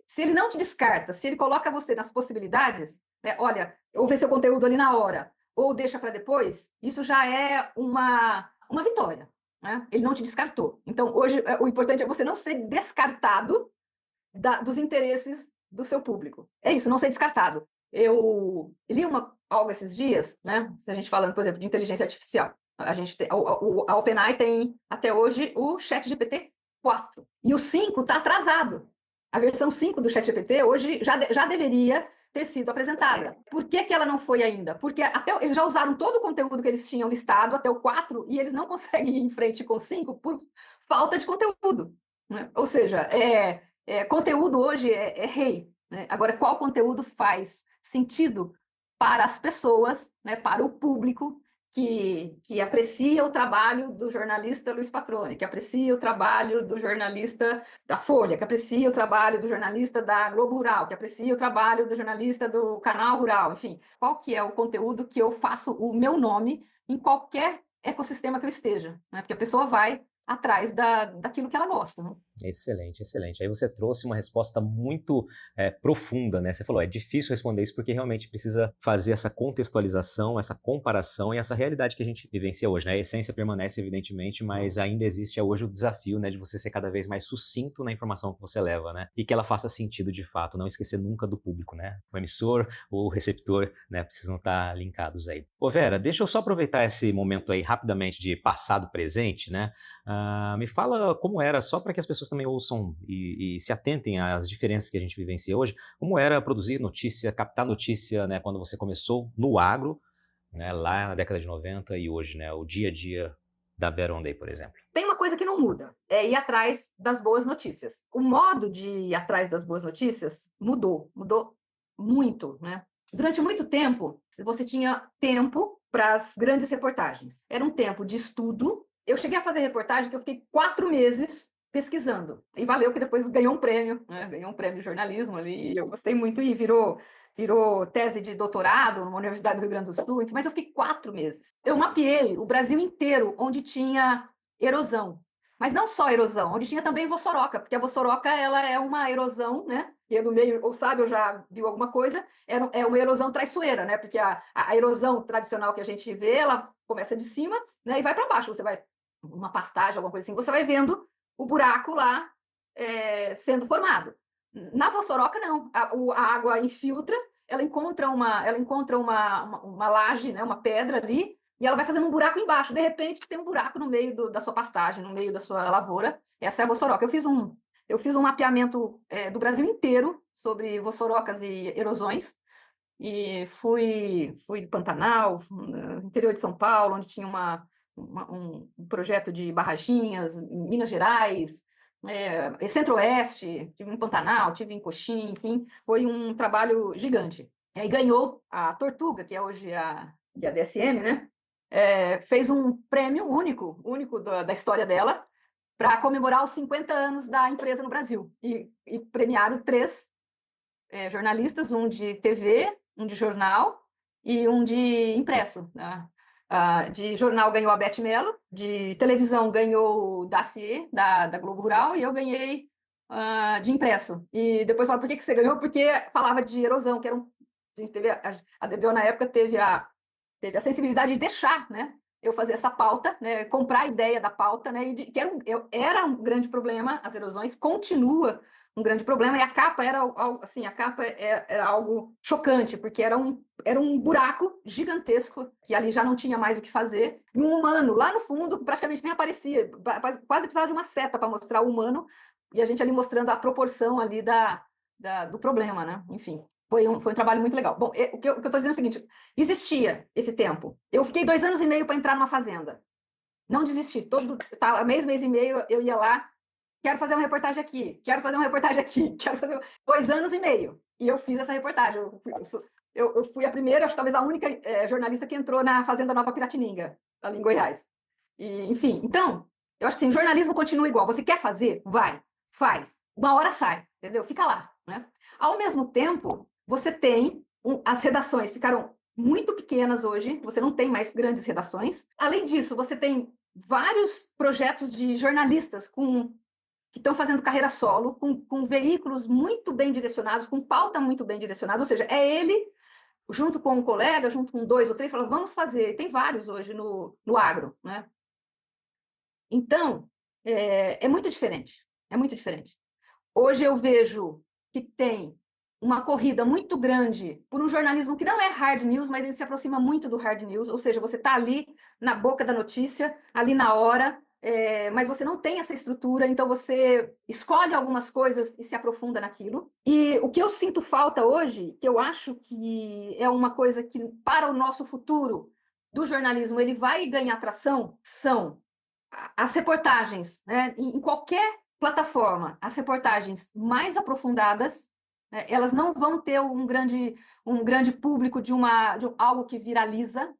Se ele não te descarta, se ele coloca você nas possibilidades, né, olha, ou vê seu conteúdo ali na hora, ou deixa para depois, isso já é uma vitória. Né? Ele não te descartou. Então, hoje, o importante é você não ser descartado dos interesses do seu público. É isso, não ser descartado. Eu li algo esses dias, né? Se a gente falando, por exemplo, de inteligência artificial. A OpenAI tem, até hoje, o ChatGPT 4. E o 5 está atrasado. A versão 5 do ChatGPT hoje já deveria ter sido apresentada. Por que ela não foi ainda? Porque eles já usaram todo o conteúdo que eles tinham listado até o 4 e eles não conseguem ir em frente com o 5 por falta de conteúdo. Né? Ou seja, conteúdo hoje é rei. Né? Agora, qual conteúdo faz sentido para as pessoas, né, para o público que aprecia o trabalho do jornalista Luiz Patroni, que aprecia o trabalho do jornalista da Folha, que aprecia o trabalho do jornalista da Globo Rural, que aprecia o trabalho do jornalista do Canal Rural, enfim, qual que é o conteúdo que eu faço o meu nome em qualquer ecossistema que eu esteja, né? Porque a pessoa vai atrás daquilo que ela gosta, né? Excelente, excelente. Aí você trouxe uma resposta muito profunda, né? Você falou, é difícil responder isso porque realmente precisa fazer essa contextualização, essa comparação e essa realidade que a gente vivencia hoje, né? A essência permanece, evidentemente, mas ainda existe hoje o desafio, né, de você ser cada vez mais sucinto na informação que você leva, né? E que ela faça sentido de fato, não esquecer nunca do público, né? O emissor, o receptor, né, precisam estar linkados aí. Ô Vera, deixa eu só aproveitar esse momento aí rapidamente de passado presente, né? Me fala como era, só para que as pessoas também ouçam e se atentem às diferenças que a gente vivencia hoje, como era produzir notícia, captar notícia, né, quando você começou no agro, né, lá na década de 90 e hoje, né, o dia a dia da Vera Ondey, por exemplo. Tem uma coisa que não muda, é ir atrás das boas notícias. O modo de ir atrás das boas notícias mudou muito, né? Durante muito tempo, você tinha tempo para as grandes reportagens. Era um tempo de estudo. Eu cheguei a fazer reportagem que eu fiquei 4 meses pesquisando. E valeu que depois ganhou um prêmio, né? Ganhou um prêmio de jornalismo ali. E eu gostei muito e virou tese de doutorado numa universidade do Rio Grande do Sul. Mas eu fiquei 4 meses. Eu mapeei o Brasil inteiro, onde tinha erosão. Mas não só erosão, onde tinha também vossoroca, porque a vossoroca ela é uma erosão, né? e do meio, ou sabe, ou já viu alguma coisa, é uma erosão traiçoeira, né? Porque a erosão tradicional que a gente vê, ela começa de cima, né, e vai para baixo. Você vai, uma pastagem, alguma coisa assim, você vai vendo o buraco lá sendo formado. Na Vossoroca, não. A água infiltra, ela encontra uma laje, né, uma pedra ali, e ela vai fazendo um buraco embaixo. De repente, tem um buraco no meio da sua pastagem, no meio da sua lavoura. Essa é a Vossoroca. Eu fiz um mapeamento do Brasil inteiro sobre vossorocas e erosões, e fui do Pantanal, interior de São Paulo, onde tinha um projeto de barraginhas, em Minas Gerais, Centro-Oeste, tive em Pantanal, tive em Coxim, enfim, foi um trabalho gigante. E ganhou a Tortuga, que é hoje a DSM, né? Fez um prêmio único da história dela, para comemorar os 50 anos da empresa no Brasil. E premiaram 3 jornalistas, um de TV, um de jornal e um de impresso, né? De jornal ganhou a Beth Mello, de televisão ganhou o Dacier, da Globo Rural, e eu ganhei de impresso. E depois falaram, por que você ganhou? Porque falava de erosão, que era a gente teve a DBO na época teve a sensibilidade de deixar, né, eu fazer essa pauta, né, comprar a ideia da pauta, né, que era um grande problema, as erosões, continua um grande problema, e a capa era assim, era algo chocante, porque era um buraco gigantesco, que ali já não tinha mais o que fazer, e um humano lá no fundo, que praticamente nem aparecia, quase precisava de uma seta para mostrar o humano, e a gente ali mostrando a proporção ali do problema, né, enfim. Foi um trabalho muito legal. Bom, o que eu estou dizendo é o seguinte: existia esse tempo. Eu fiquei 2 anos e meio para entrar numa fazenda. Não desisti. Mês e meio, eu ia lá. Quero fazer uma reportagem aqui. Quero fazer uma reportagem aqui. 2 anos e meio. E eu fiz essa reportagem. Eu fui a primeira, acho que talvez a única jornalista que entrou na Fazenda Nova Piratininga, ali em Goiás. Enfim, então, eu acho que assim, o jornalismo continua igual. Você quer fazer? Vai. Faz. Uma hora sai. Entendeu? Fica lá. Né? Ao mesmo tempo, você tem as redações ficaram muito pequenas hoje, você não tem mais grandes redações. Além disso, você tem vários projetos de jornalistas que estão fazendo carreira solo, com veículos muito bem direcionados, com pauta muito bem direcionada, ou seja, é ele, junto com um colega, junto com 2 ou 3, falando, vamos fazer. Tem vários hoje no agro, né? Então, é muito diferente, é muito diferente. Hoje eu vejo que tem uma corrida muito grande por um jornalismo que não é hard news, mas ele se aproxima muito do hard news, ou seja, você está ali na boca da notícia, ali na hora, mas você não tem essa estrutura, então você escolhe algumas coisas e se aprofunda naquilo. E o que eu sinto falta hoje, que eu acho que é uma coisa que para o nosso futuro do jornalismo ele vai ganhar tração, são as reportagens, né, em qualquer plataforma, as reportagens mais aprofundadas, né, elas não vão ter um grande público de algo que viraliza,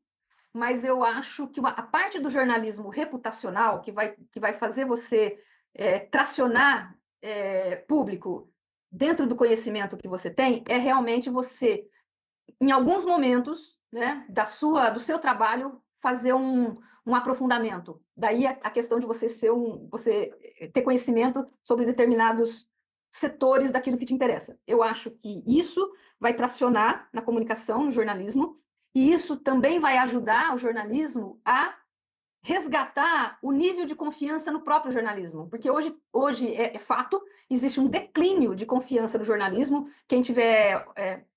mas eu acho que a parte do jornalismo reputacional, que vai fazer você tracionar público dentro do conhecimento que você tem, é realmente você, em alguns momentos, né, do seu trabalho, fazer um aprofundamento. Daí a questão de você ter conhecimento sobre determinados setores daquilo que te interessa. Eu acho que isso vai tracionar na comunicação, no jornalismo, e isso também vai ajudar o jornalismo a resgatar o nível de confiança no próprio jornalismo, porque hoje é fato, existe um declínio de confiança no jornalismo. Quem tiver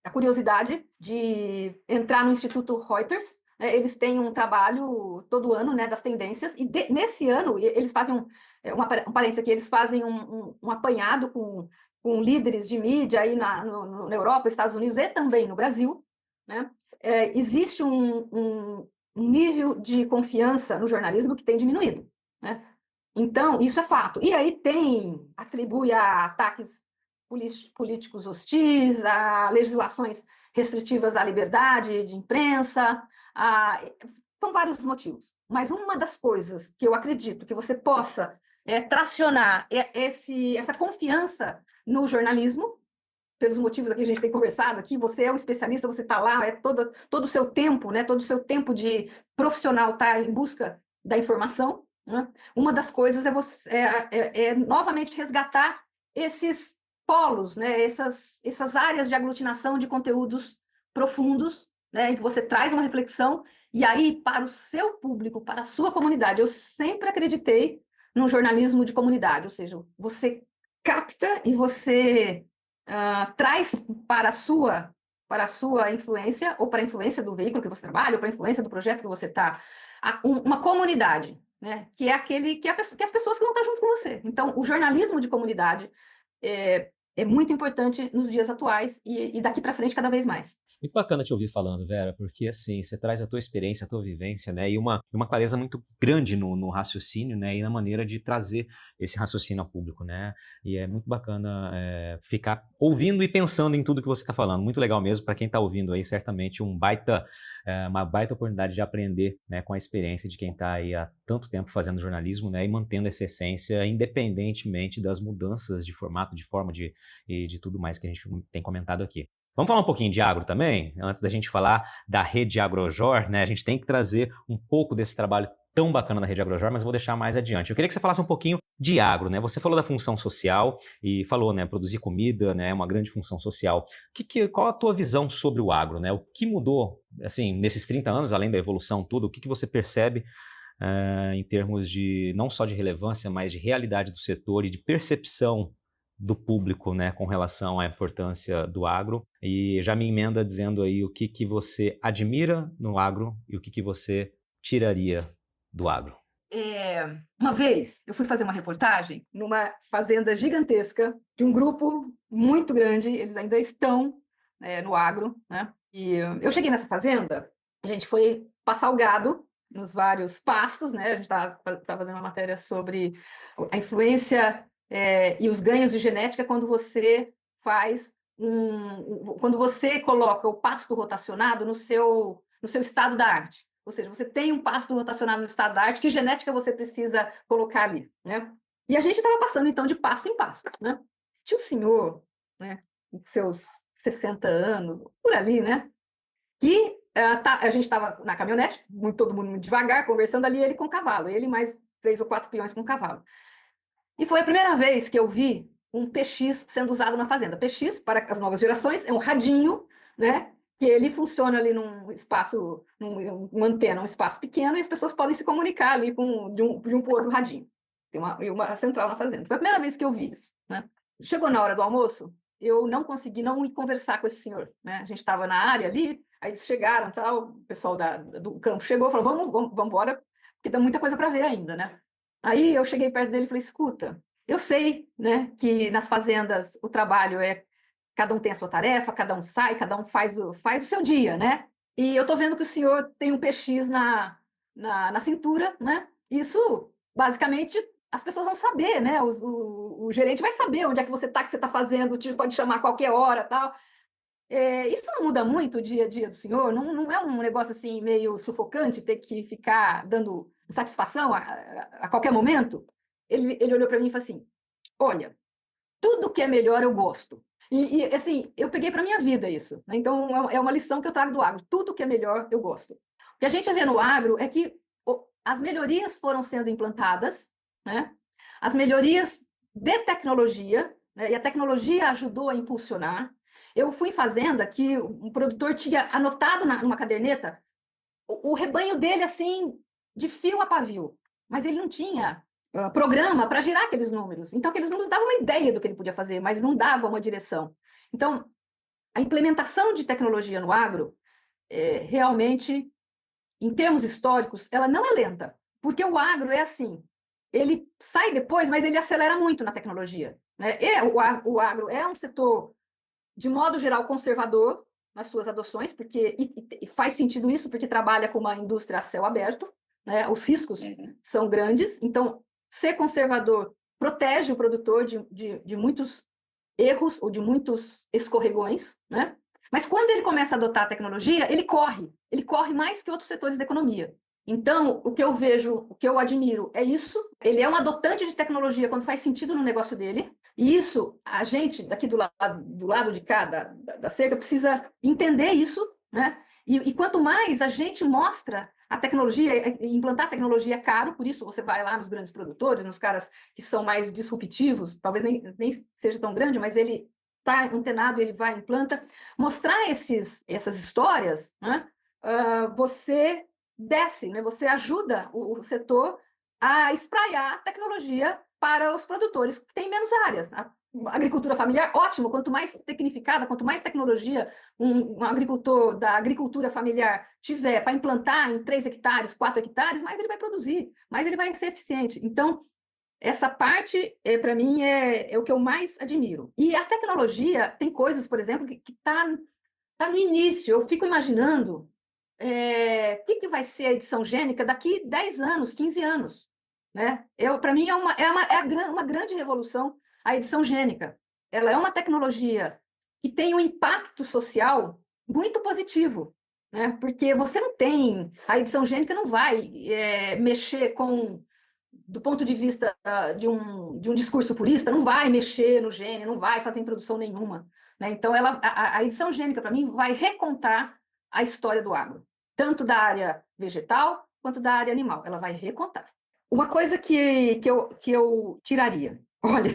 a curiosidade de entrar no Instituto Reuters, né, eles têm um trabalho todo ano, né, das tendências, e nesse ano eles fazem um parênteses aqui, eles fazem um apanhado com líderes de mídia aí na Europa, Estados Unidos e também no Brasil, né? Existe um nível de confiança no jornalismo que tem diminuído, né? Então, isso é fato. E aí atribui a ataques políticos hostis, a legislações restritivas à liberdade de imprensa, são vários motivos. Mas uma das coisas que eu acredito que você possa tracionar essa confiança no jornalismo, pelos motivos que a gente tem conversado aqui, você é um especialista, você está lá, todo o seu tempo, né, todo o seu tempo de profissional está em busca da informação, né? Uma das coisas é novamente resgatar esses polos, né? Essas áreas de aglutinação de conteúdos profundos, né? Em que você traz uma reflexão, e aí, para o seu público, para a sua comunidade, eu sempre acreditei no jornalismo de comunidade, ou seja, você capta e você traz para a sua influência, ou para a influência do veículo que você trabalha, ou para a influência do projeto que você está, uma comunidade, né? Que é que as pessoas que vão estar junto com você. Então, o jornalismo de comunidade é muito importante nos dias atuais e daqui para frente cada vez mais. Muito bacana te ouvir falando, Vera, porque assim, você traz a tua experiência, a tua vivência, né, e uma clareza muito grande no raciocínio, né, e na maneira de trazer esse raciocínio ao público, né, e é muito bacana ficar ouvindo e pensando em tudo que você está falando, muito legal mesmo, para quem está ouvindo aí, certamente uma baita oportunidade de aprender, né, com a experiência de quem está aí há tanto tempo fazendo jornalismo, né, e mantendo essa essência independentemente das mudanças de formato, de forma e de tudo mais que a gente tem comentado aqui. Vamos falar um pouquinho de agro também? Antes da gente falar da Rede Agrojor, né? A gente tem que trazer um pouco desse trabalho tão bacana da Rede Agrojor, mas eu vou deixar mais adiante. Eu queria que você falasse um pouquinho de agro, né? Você falou da função social e falou, né? Produzir comida, né? É uma grande função social. Qual a tua visão sobre o agro, né? O que mudou, assim, nesses 30 anos, além da evolução, tudo, o que você percebe em termos de, não só de relevância, mas de realidade do setor e de percepção do público, né, com relação à importância do agro, e já me emenda dizendo aí o que você admira no agro e o que você tiraria do agro. Uma vez eu fui fazer uma reportagem numa fazenda gigantesca de um grupo muito grande, eles ainda estão no agro, né? E eu cheguei nessa fazenda, a gente foi passar o gado nos vários pastos, né? A gente estava fazendo uma matéria sobre a influência e os ganhos de genética quando você quando você coloca o pasto rotacionado no seu estado da arte. Ou seja, você tem um pasto rotacionado no estado da arte, que genética você precisa colocar ali, né? E a gente estava passando, então, de pasto em pasto, né? Tinha um senhor, né, com seus 60 anos, por ali, né? Que a gente estava na caminhonete, todo mundo muito devagar, conversando ali, ele com o cavalo, ele mais 3 ou 4 peões com o cavalo. E foi a primeira vez que eu vi um PX sendo usado na fazenda. PX, para as novas gerações, é um radinho, né? Que ele funciona ali num espaço, uma antena, um espaço pequeno, e as pessoas podem se comunicar ali de um para o outro radinho. Tem uma central na fazenda. Foi a primeira vez que eu vi isso, né? Chegou na hora do almoço, eu não consegui não ir conversar com esse senhor, né? A gente estava na área ali, aí eles chegaram, tal, o pessoal do campo chegou, falou, vamos embora, porque dá muita coisa para ver ainda, né? Aí eu cheguei perto dele e falei, escuta, eu sei, né, que nas fazendas o trabalho cada um tem a sua tarefa, cada um sai, cada um faz o seu dia, né? E eu tô vendo que o senhor tem um PX na cintura, né? Isso, basicamente, as pessoas vão saber, né? O gerente vai saber onde é que você está fazendo, pode chamar a qualquer hora, tal. Isso não muda muito o dia a dia do senhor? Não é um negócio assim meio sufocante ter que ficar dando satisfação a qualquer momento? Ele olhou para mim e falou assim, olha, tudo que é melhor eu gosto. E assim, eu peguei para minha vida isso, né? Então, é uma lição que eu trago do agro. Tudo que é melhor eu gosto. O que a gente vê no agro é que as melhorias foram sendo implantadas, né? As melhorias de tecnologia, né? E a tecnologia ajudou a impulsionar. Eu fui em fazenda que um produtor tinha anotado numa caderneta o rebanho dele, assim, de fio a pavio, mas ele não tinha programa para girar aqueles números. Então, aqueles números davam uma ideia do que ele podia fazer, mas não davam uma direção. Então, a implementação de tecnologia no agro, realmente, em termos históricos, ela não é lenta, porque o agro é assim, ele sai depois, mas ele acelera muito na tecnologia, né? O agro é um setor, de modo geral, conservador nas suas adoções, porque e faz sentido isso, porque trabalha com uma indústria a céu aberto, né? Os riscos são grandes, então ser conservador protege o produtor de muitos erros ou de muitos escorregões, né? Mas quando ele começa a adotar a tecnologia, ele corre mais que outros setores da economia. Então, o que eu vejo, o que eu admiro é isso. Ele é um adotante de tecnologia quando faz sentido no negócio dele. E isso, a gente daqui do lado de cá da cerca precisa entender isso, né? E quanto mais a gente mostra A tecnologia, implantar tecnologia é caro, por isso você vai lá nos grandes produtores, nos caras que são mais disruptivos, talvez nem seja tão grande, mas ele está antenado, ele vai, implanta. Mostrar essas histórias, né? Você desce, né? Você ajuda o setor a espraiar tecnologia para os produtores que têm menos áreas. A agricultura familiar, ótimo, quanto mais tecnificada, quanto mais tecnologia um agricultor da agricultura familiar tiver para implantar em 3 hectares, 4 hectares, mais ele vai produzir, mais ele vai ser eficiente. Então, essa parte, para mim, é o que eu mais admiro. E a tecnologia tem coisas, por exemplo, que tá no início. Eu fico imaginando o que vai ser a edição gênica daqui 10 anos, 15 anos. Né? Para mim, uma grande revolução a edição gênica. Ela é uma tecnologia que tem um impacto social muito positivo, né? Porque você não tem, a edição gênica não vai mexer do ponto de vista de um discurso purista, não vai mexer no gene, não vai fazer introdução nenhuma. Né? Então, a edição gênica, para mim, vai recontar a história do agro, tanto da área vegetal quanto da área animal. Ela vai recontar. Uma coisa que eu tiraria. Olha,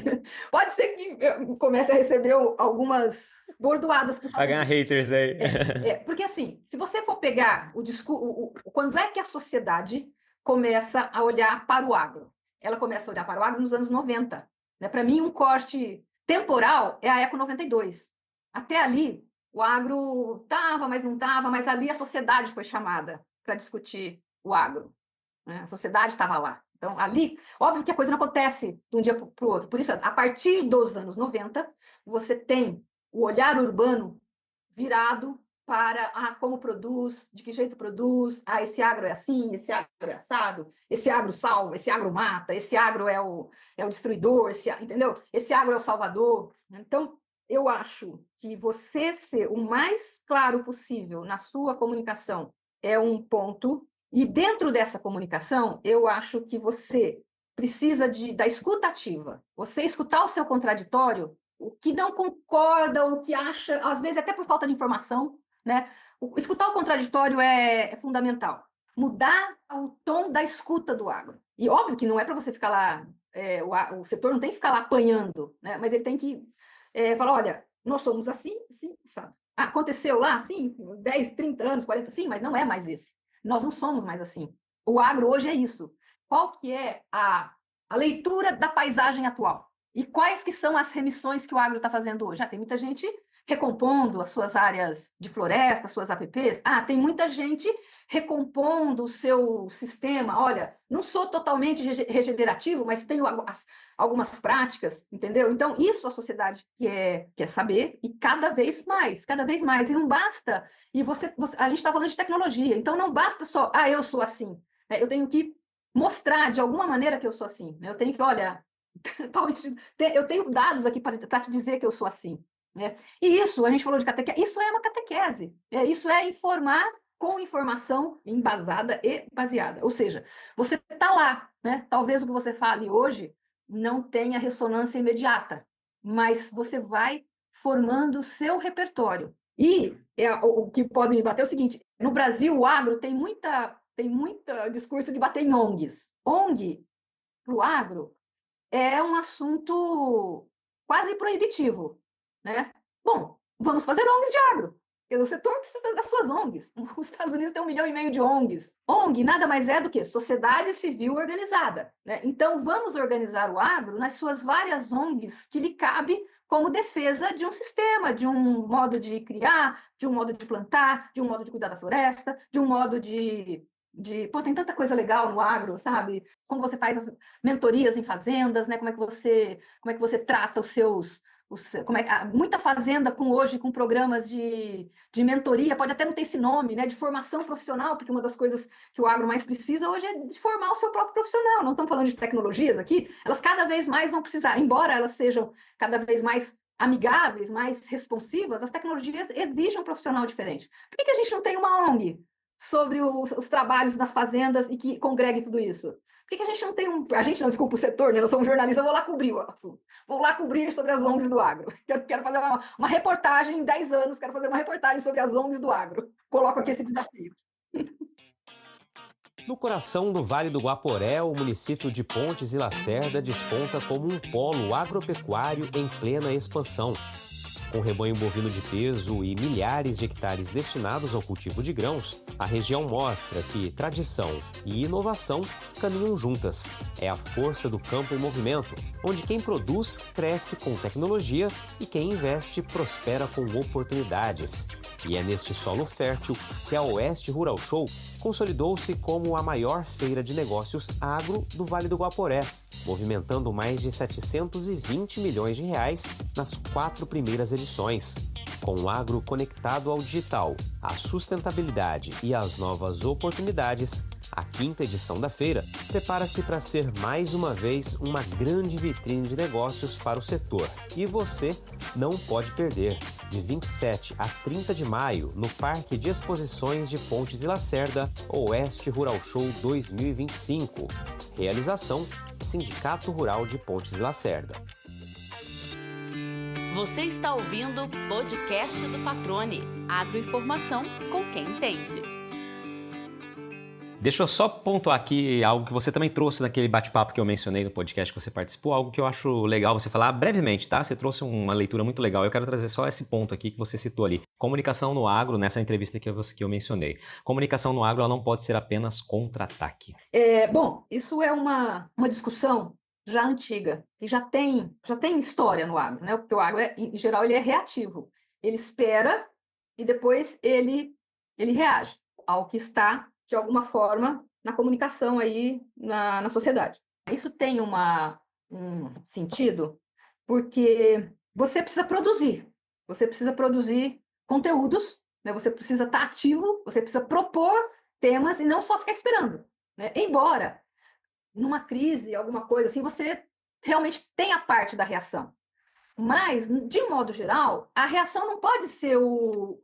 pode ser que eu comece a receber algumas bordoadas por Vai causa ganhar disso. haters aí. Porque assim, se você for pegar o discurso, quando é que a sociedade começa a olhar para o agro? Ela começa a olhar para o agro nos anos 90. Né? Para mim, um corte temporal é a Eco 92. Até ali, o agro estava, mas não estava, mas ali a sociedade foi chamada para discutir o agro. Né? A sociedade estava lá. Então, ali, óbvio que a coisa não acontece de um dia para o outro. Por isso, a partir dos anos 90, você tem o olhar urbano virado para como produz, de que jeito produz, esse agro é assim, esse agro é assado, esse agro salva, esse agro mata, esse agro é o destruidor, entendeu? Esse agro é o salvador. Então, eu acho que você ser o mais claro possível na sua comunicação é um ponto, e dentro dessa comunicação, eu acho que você precisa da escuta ativa. Você escutar o seu contraditório, o que não concorda, o que acha, às vezes até por falta de informação, né? Escutar o contraditório é fundamental. Mudar o tom da escuta do agro. E óbvio que não é para você ficar lá, o setor não tem que ficar lá apanhando, né? Mas ele tem que falar, olha, nós somos assim, sim, sabe? Aconteceu lá, sim, 10, 30 anos, 40, sim, mas não é mais esse. Nós não somos mais assim. O agro hoje é isso. Qual que é a leitura da paisagem atual? E quais que são as remissões que o agro está fazendo hoje? Tem muita gente recompondo as suas áreas de floresta, suas APPs. Tem muita gente recompondo o seu sistema. Olha, não sou totalmente regenerativo, mas tenho algumas práticas, entendeu? Então, isso a sociedade quer saber e cada vez mais, cada vez mais. E não basta, a gente está falando de tecnologia, então não basta só, eu sou assim. Eu tenho que mostrar de alguma maneira que eu sou assim. Eu tenho que, olha, eu tenho dados aqui para te dizer que eu sou assim. Né? E isso, a gente falou de catequese, isso é uma catequese. Isso é informar com informação embasada e baseada. Ou seja, você está lá. Né? Talvez o que você fale hoje não tenha ressonância imediata, mas você vai formando o seu repertório. E o que pode me bater é o seguinte: no Brasil, o agro tem muito discurso de bater em ONGs. ONG, para o agro, é um assunto quase proibitivo, né? Bom, vamos fazer ONGs de agro. O setor precisa das suas ONGs. Os Estados Unidos têm 1,5 milhão de ONGs. ONG nada mais é do que sociedade civil organizada. Né? Então, vamos organizar o agro nas suas várias ONGs que lhe cabe como defesa de um sistema, de um modo de criar, de um modo de plantar, de um modo de cuidar da floresta, de um modo tem tanta coisa legal no agro, sabe? Como você faz as mentorias em fazendas, né? Como é que você trata muita fazenda hoje com programas de mentoria, pode até não ter esse nome, né? De formação profissional, porque uma das coisas que o agro mais precisa hoje é de formar o seu próprio profissional. Não estamos falando de tecnologias aqui, elas cada vez mais vão precisar, embora elas sejam cada vez mais amigáveis, mais responsivas, as tecnologias exigem um profissional diferente. Por que a gente não tem uma ONG sobre os trabalhos nas fazendas e que congregue tudo isso? Por que a gente não tem a gente não, desculpa, o setor, né? Nós somos jornalistas, eu vou lá cobrir o assunto. Vou lá cobrir sobre as ONGs do agro. Quero fazer uma reportagem em 10 anos, quero fazer uma reportagem sobre as ONGs do agro. Coloco aqui esse desafio. No coração do Vale do Guaporé, o município de Pontes e Lacerda desponta como um polo agropecuário em plena expansão. Com rebanho bovino de peso e milhares de hectares destinados ao cultivo de grãos, a região mostra que tradição e inovação caminham juntas. É a força do campo em movimento, onde quem produz cresce com tecnologia e quem investe prospera com oportunidades. E é neste solo fértil que a Oeste Rural Show consolidou-se como a maior feira de negócios agro do Vale do Guaporé, movimentando mais de 720 milhões de reais nas 4 primeiras edições. Com o agro conectado ao digital, à sustentabilidade e às novas oportunidades, a 5ª edição da feira prepara-se para ser mais uma vez uma grande vitrine de negócios para o setor. E você não pode perder. De 27 a 30 de maio, no Parque de Exposições de Pontes e Lacerda, Oeste Rural Show 2025. Realização: Sindicato Rural de Pontes e Lacerda. Você está ouvindo o podcast do Patrone. Agroinformação com quem entende. Deixa eu só pontuar aqui algo que você também trouxe naquele bate-papo que eu mencionei no podcast que você participou, algo que eu acho legal você falar brevemente, tá? Você trouxe uma leitura muito legal. Eu quero trazer só esse ponto aqui que você citou ali. Comunicação no agro, nessa entrevista que eu mencionei. Comunicação no agro, ela não pode ser apenas contra-ataque. Bom, isso é uma discussão já antiga, que já tem história no agro, né? Porque o agro, em geral, ele é reativo. Ele espera e depois ele reage ao que está, de alguma forma, na comunicação aí na sociedade. Isso tem um sentido porque você precisa produzir conteúdos, né? Você precisa estar ativo, você precisa propor temas e não só ficar esperando, né? Embora, numa crise, alguma coisa assim, você realmente tem a parte da reação. Mas, de modo geral, a reação não pode ser o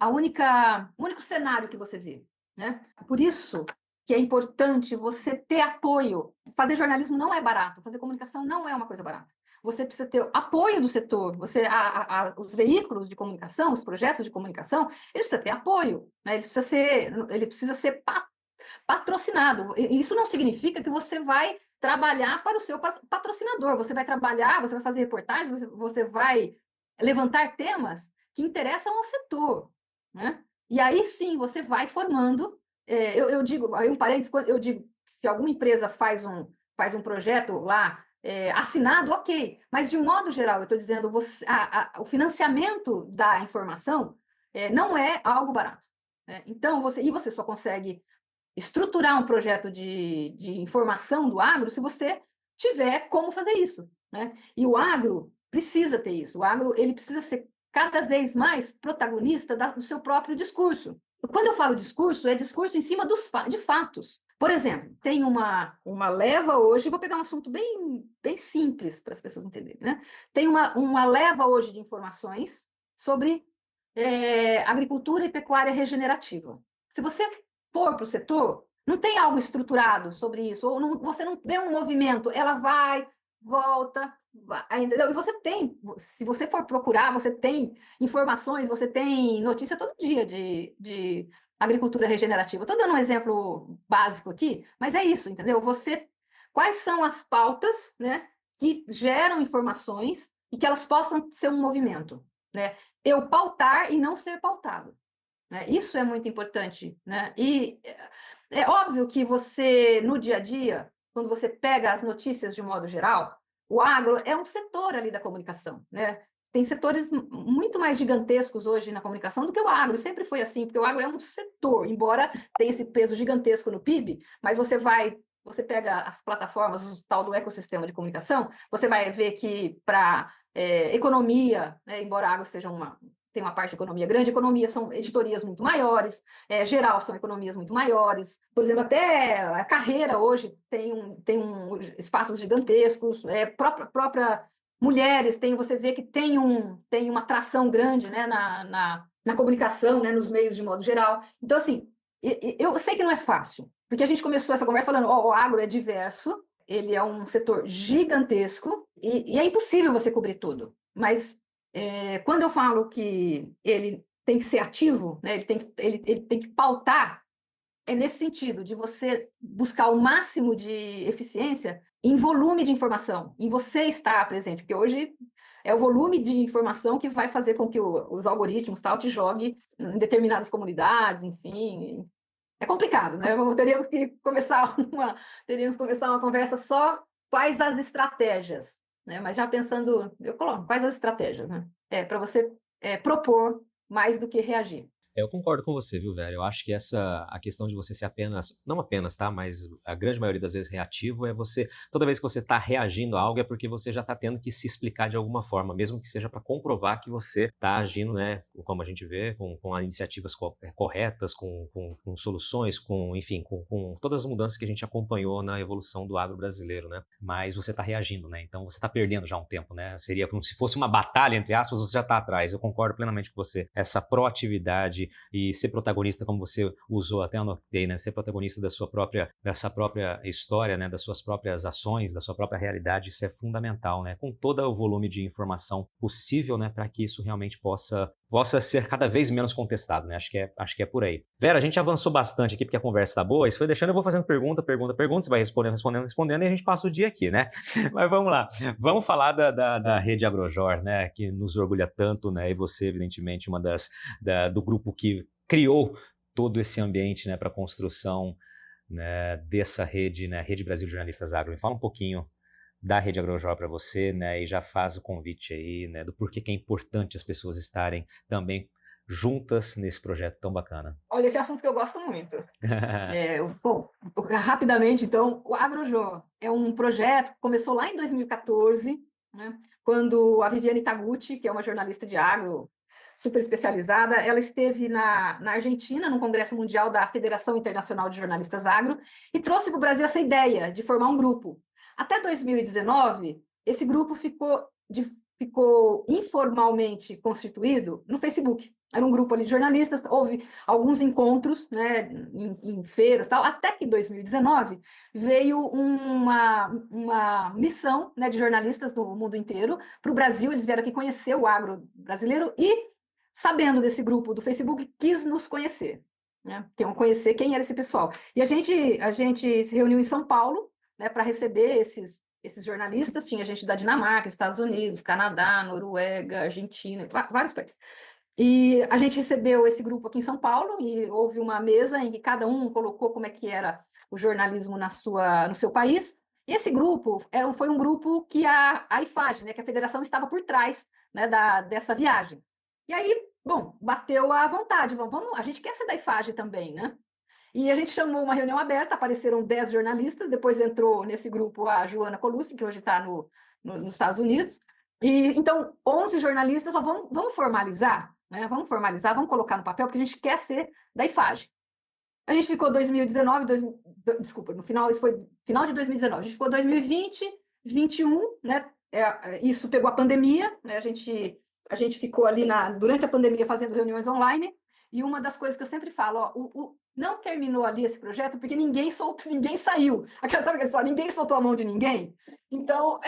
único cenário que você vê, né? Por isso que é importante você ter apoio. Fazer jornalismo não é barato, fazer comunicação não é uma coisa barata. Você precisa ter apoio do setor. Os veículos de comunicação, os projetos de comunicação, eles precisam ter apoio, né? Ele precisa ser patrocinado. Isso não significa que você vai trabalhar para o seu patrocinador. Você vai trabalhar, você vai fazer reportagens, você vai levantar temas que interessam ao setor, né? E aí sim você vai formando. Eu digo, aí um parênteses, quando eu digo, se alguma empresa faz um projeto lá assinado, ok. Mas de modo geral, eu estou dizendo, o financiamento da informação não é algo barato, né? Então você só consegue estruturar um projeto de informação do agro se você tiver como fazer isso, né? E o agro precisa ter isso. O agro ele precisa ser cada vez mais protagonista do seu próprio discurso. Quando eu falo discurso, é discurso em cima de fatos. Por exemplo, tem uma leva hoje, vou pegar um assunto bem simples para as pessoas entenderem, né? Tem uma leva hoje de informações sobre agricultura e pecuária regenerativa. Se você for para o setor, não tem algo estruturado sobre isso, ou você não vê um movimento, ela vai, volta, entendeu? E você tem, se você for procurar, você tem informações, você tem notícia todo dia de agricultura regenerativa. Estou dando um exemplo básico aqui, mas é isso, entendeu? Quais são as pautas, né, que geram informações e que elas possam ser um movimento, né? Eu pautar e não ser pautado, né? Isso é muito importante, né? E é óbvio que você, no dia a dia, quando você pega as notícias de modo geral, o agro é um setor ali da comunicação, né? Tem setores muito mais gigantescos hoje na comunicação do que o agro, e sempre foi assim, porque o agro é um setor, embora tenha esse peso gigantesco no PIB, mas você pega as plataformas, o tal do ecossistema de comunicação, você vai ver que para economia, né, embora a agro tem uma parte de economia grande, economia são editorias muito maiores, geral são economias muito maiores. Por exemplo, até a carreira hoje tem espaços gigantescos, própria mulheres, você vê que tem uma atração grande, né, na comunicação, né, nos meios de modo geral. Então, assim, eu sei que não é fácil, porque a gente começou essa conversa falando, o agro é diverso, ele é um setor gigantesco, e é impossível você cobrir tudo. Mas quando eu falo que ele tem que ser ativo, né, ele tem que pautar é nesse sentido, de você buscar o máximo de eficiência em volume de informação, em você estar presente, porque hoje é o volume de informação que vai fazer com que os algoritmos tal te jogue em determinadas comunidades, enfim. É complicado, né? Teríamos que começar uma conversa só quais as estratégias, né? Mas já pensando, eu coloco quais as estratégias, né? Para você propor mais do que reagir. Eu concordo com você, viu, velho? Eu acho que a questão de você ser apenas, não apenas, tá? Mas a grande maioria das vezes reativo é toda vez que você tá reagindo a algo é porque você já tá tendo que se explicar de alguma forma, mesmo que seja para comprovar que você tá agindo, né? Como a gente vê, com iniciativas corretas, com soluções, enfim, com todas as mudanças que a gente acompanhou na evolução do agro brasileiro, né? Mas você tá reagindo, né? Então você tá perdendo já um tempo, né? Seria como se fosse uma batalha, entre aspas, você já tá atrás. Eu concordo plenamente com você. Essa proatividade e ser protagonista, como você usou, até anotei, né? Ser protagonista dessa própria história, né? Das suas próprias ações, da sua própria realidade, isso é fundamental, né? Com todo o volume de informação possível, né? Para que isso realmente possa ser cada vez menos contestado, né? Acho que é por aí. Vera, a gente avançou bastante aqui porque a conversa tá boa, isso foi deixando, eu vou fazendo pergunta, você vai respondendo e a gente passa o dia aqui, né? Mas vamos lá. Vamos falar da Rede Agrojor, né? Que nos orgulha tanto, né? E você, evidentemente, do grupo que criou todo esse ambiente, né, para a construção, né, dessa rede, né, Rede Brasil de Jornalistas Agro. Me fala um pouquinho da Rede Agrojor para você, né, e já faz o convite aí, né, do porquê que é importante as pessoas estarem também juntas nesse projeto tão bacana. Olha, esse assunto que eu gosto muito. Bom, rapidamente, então, o Agrojor é um projeto que começou lá em 2014, né, quando a Viviane Taguchi, que é uma jornalista de agro super especializada, ela esteve na Argentina, no Congresso Mundial da Federação Internacional de Jornalistas Agro, e trouxe para o Brasil essa ideia de formar um grupo. Até 2019, esse grupo ficou informalmente constituído no Facebook. Era um grupo ali de jornalistas, houve alguns encontros, né, em feiras e tal, até que em 2019 veio uma missão, né, de jornalistas do mundo inteiro para o Brasil. Eles vieram aqui conhecer o agro brasileiro e, sabendo desse grupo do Facebook, quis nos conhecer, né, conhecer quem era esse pessoal. E a gente se reuniu em São Paulo, né, para receber esses jornalistas. Tinha gente da Dinamarca, Estados Unidos, Canadá, Noruega, Argentina, vários países. E a gente recebeu esse grupo aqui em São Paulo e houve uma mesa em que cada um colocou como é que era o jornalismo no seu país. E esse grupo foi um grupo que a IFAGE, né, que a federação estava por trás, né, dessa viagem. E aí, bom, bateu a vontade, a gente quer ser da IFAGE também, né? E a gente chamou uma reunião aberta, apareceram 10 jornalistas, depois entrou nesse grupo a Joana Colucci, que hoje está nos Estados Unidos. E então, 11 jornalistas, vamos formalizar, né? Vamos formalizar, vamos colocar no papel, porque a gente quer ser da IFAGE. A gente ficou 2019, desculpa, isso foi final de 2019, a gente ficou 2020, 2021, né? Isso pegou a pandemia, né? A gente ficou ali durante a pandemia fazendo reuniões online, e uma das coisas que eu sempre falo, ó, não terminou ali esse projeto porque ninguém saiu. Sabe aquela história? Ninguém soltou a mão de ninguém. Então,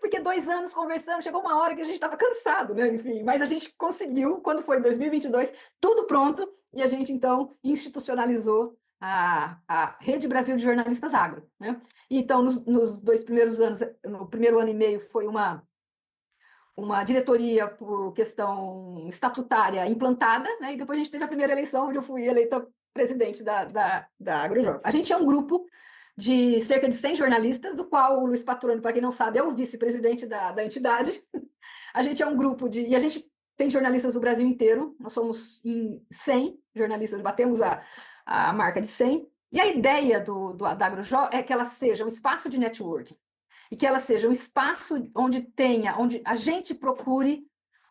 porque 2 anos conversando, chegou uma hora que a gente estava cansado, né? Enfim, mas a gente conseguiu, quando foi em 2022, tudo pronto, e a gente, então, institucionalizou a Rede Brasil de Jornalistas Agro, né? Então, nos 2 primeiros anos, no primeiro ano e meio, foi uma diretoria por questão estatutária implantada, né? E depois a gente teve a primeira eleição, onde eu fui eleita presidente da Agrojor. A gente é um grupo de cerca de 100 jornalistas, do qual o Luiz Patroni, para quem não sabe, é o vice-presidente da entidade. A gente é um grupo e a gente tem jornalistas do Brasil inteiro, nós somos em 100 jornalistas, batemos a marca de 100, e a ideia da Agrojor é que ela seja um espaço de networking, e que ela seja um espaço onde a gente procure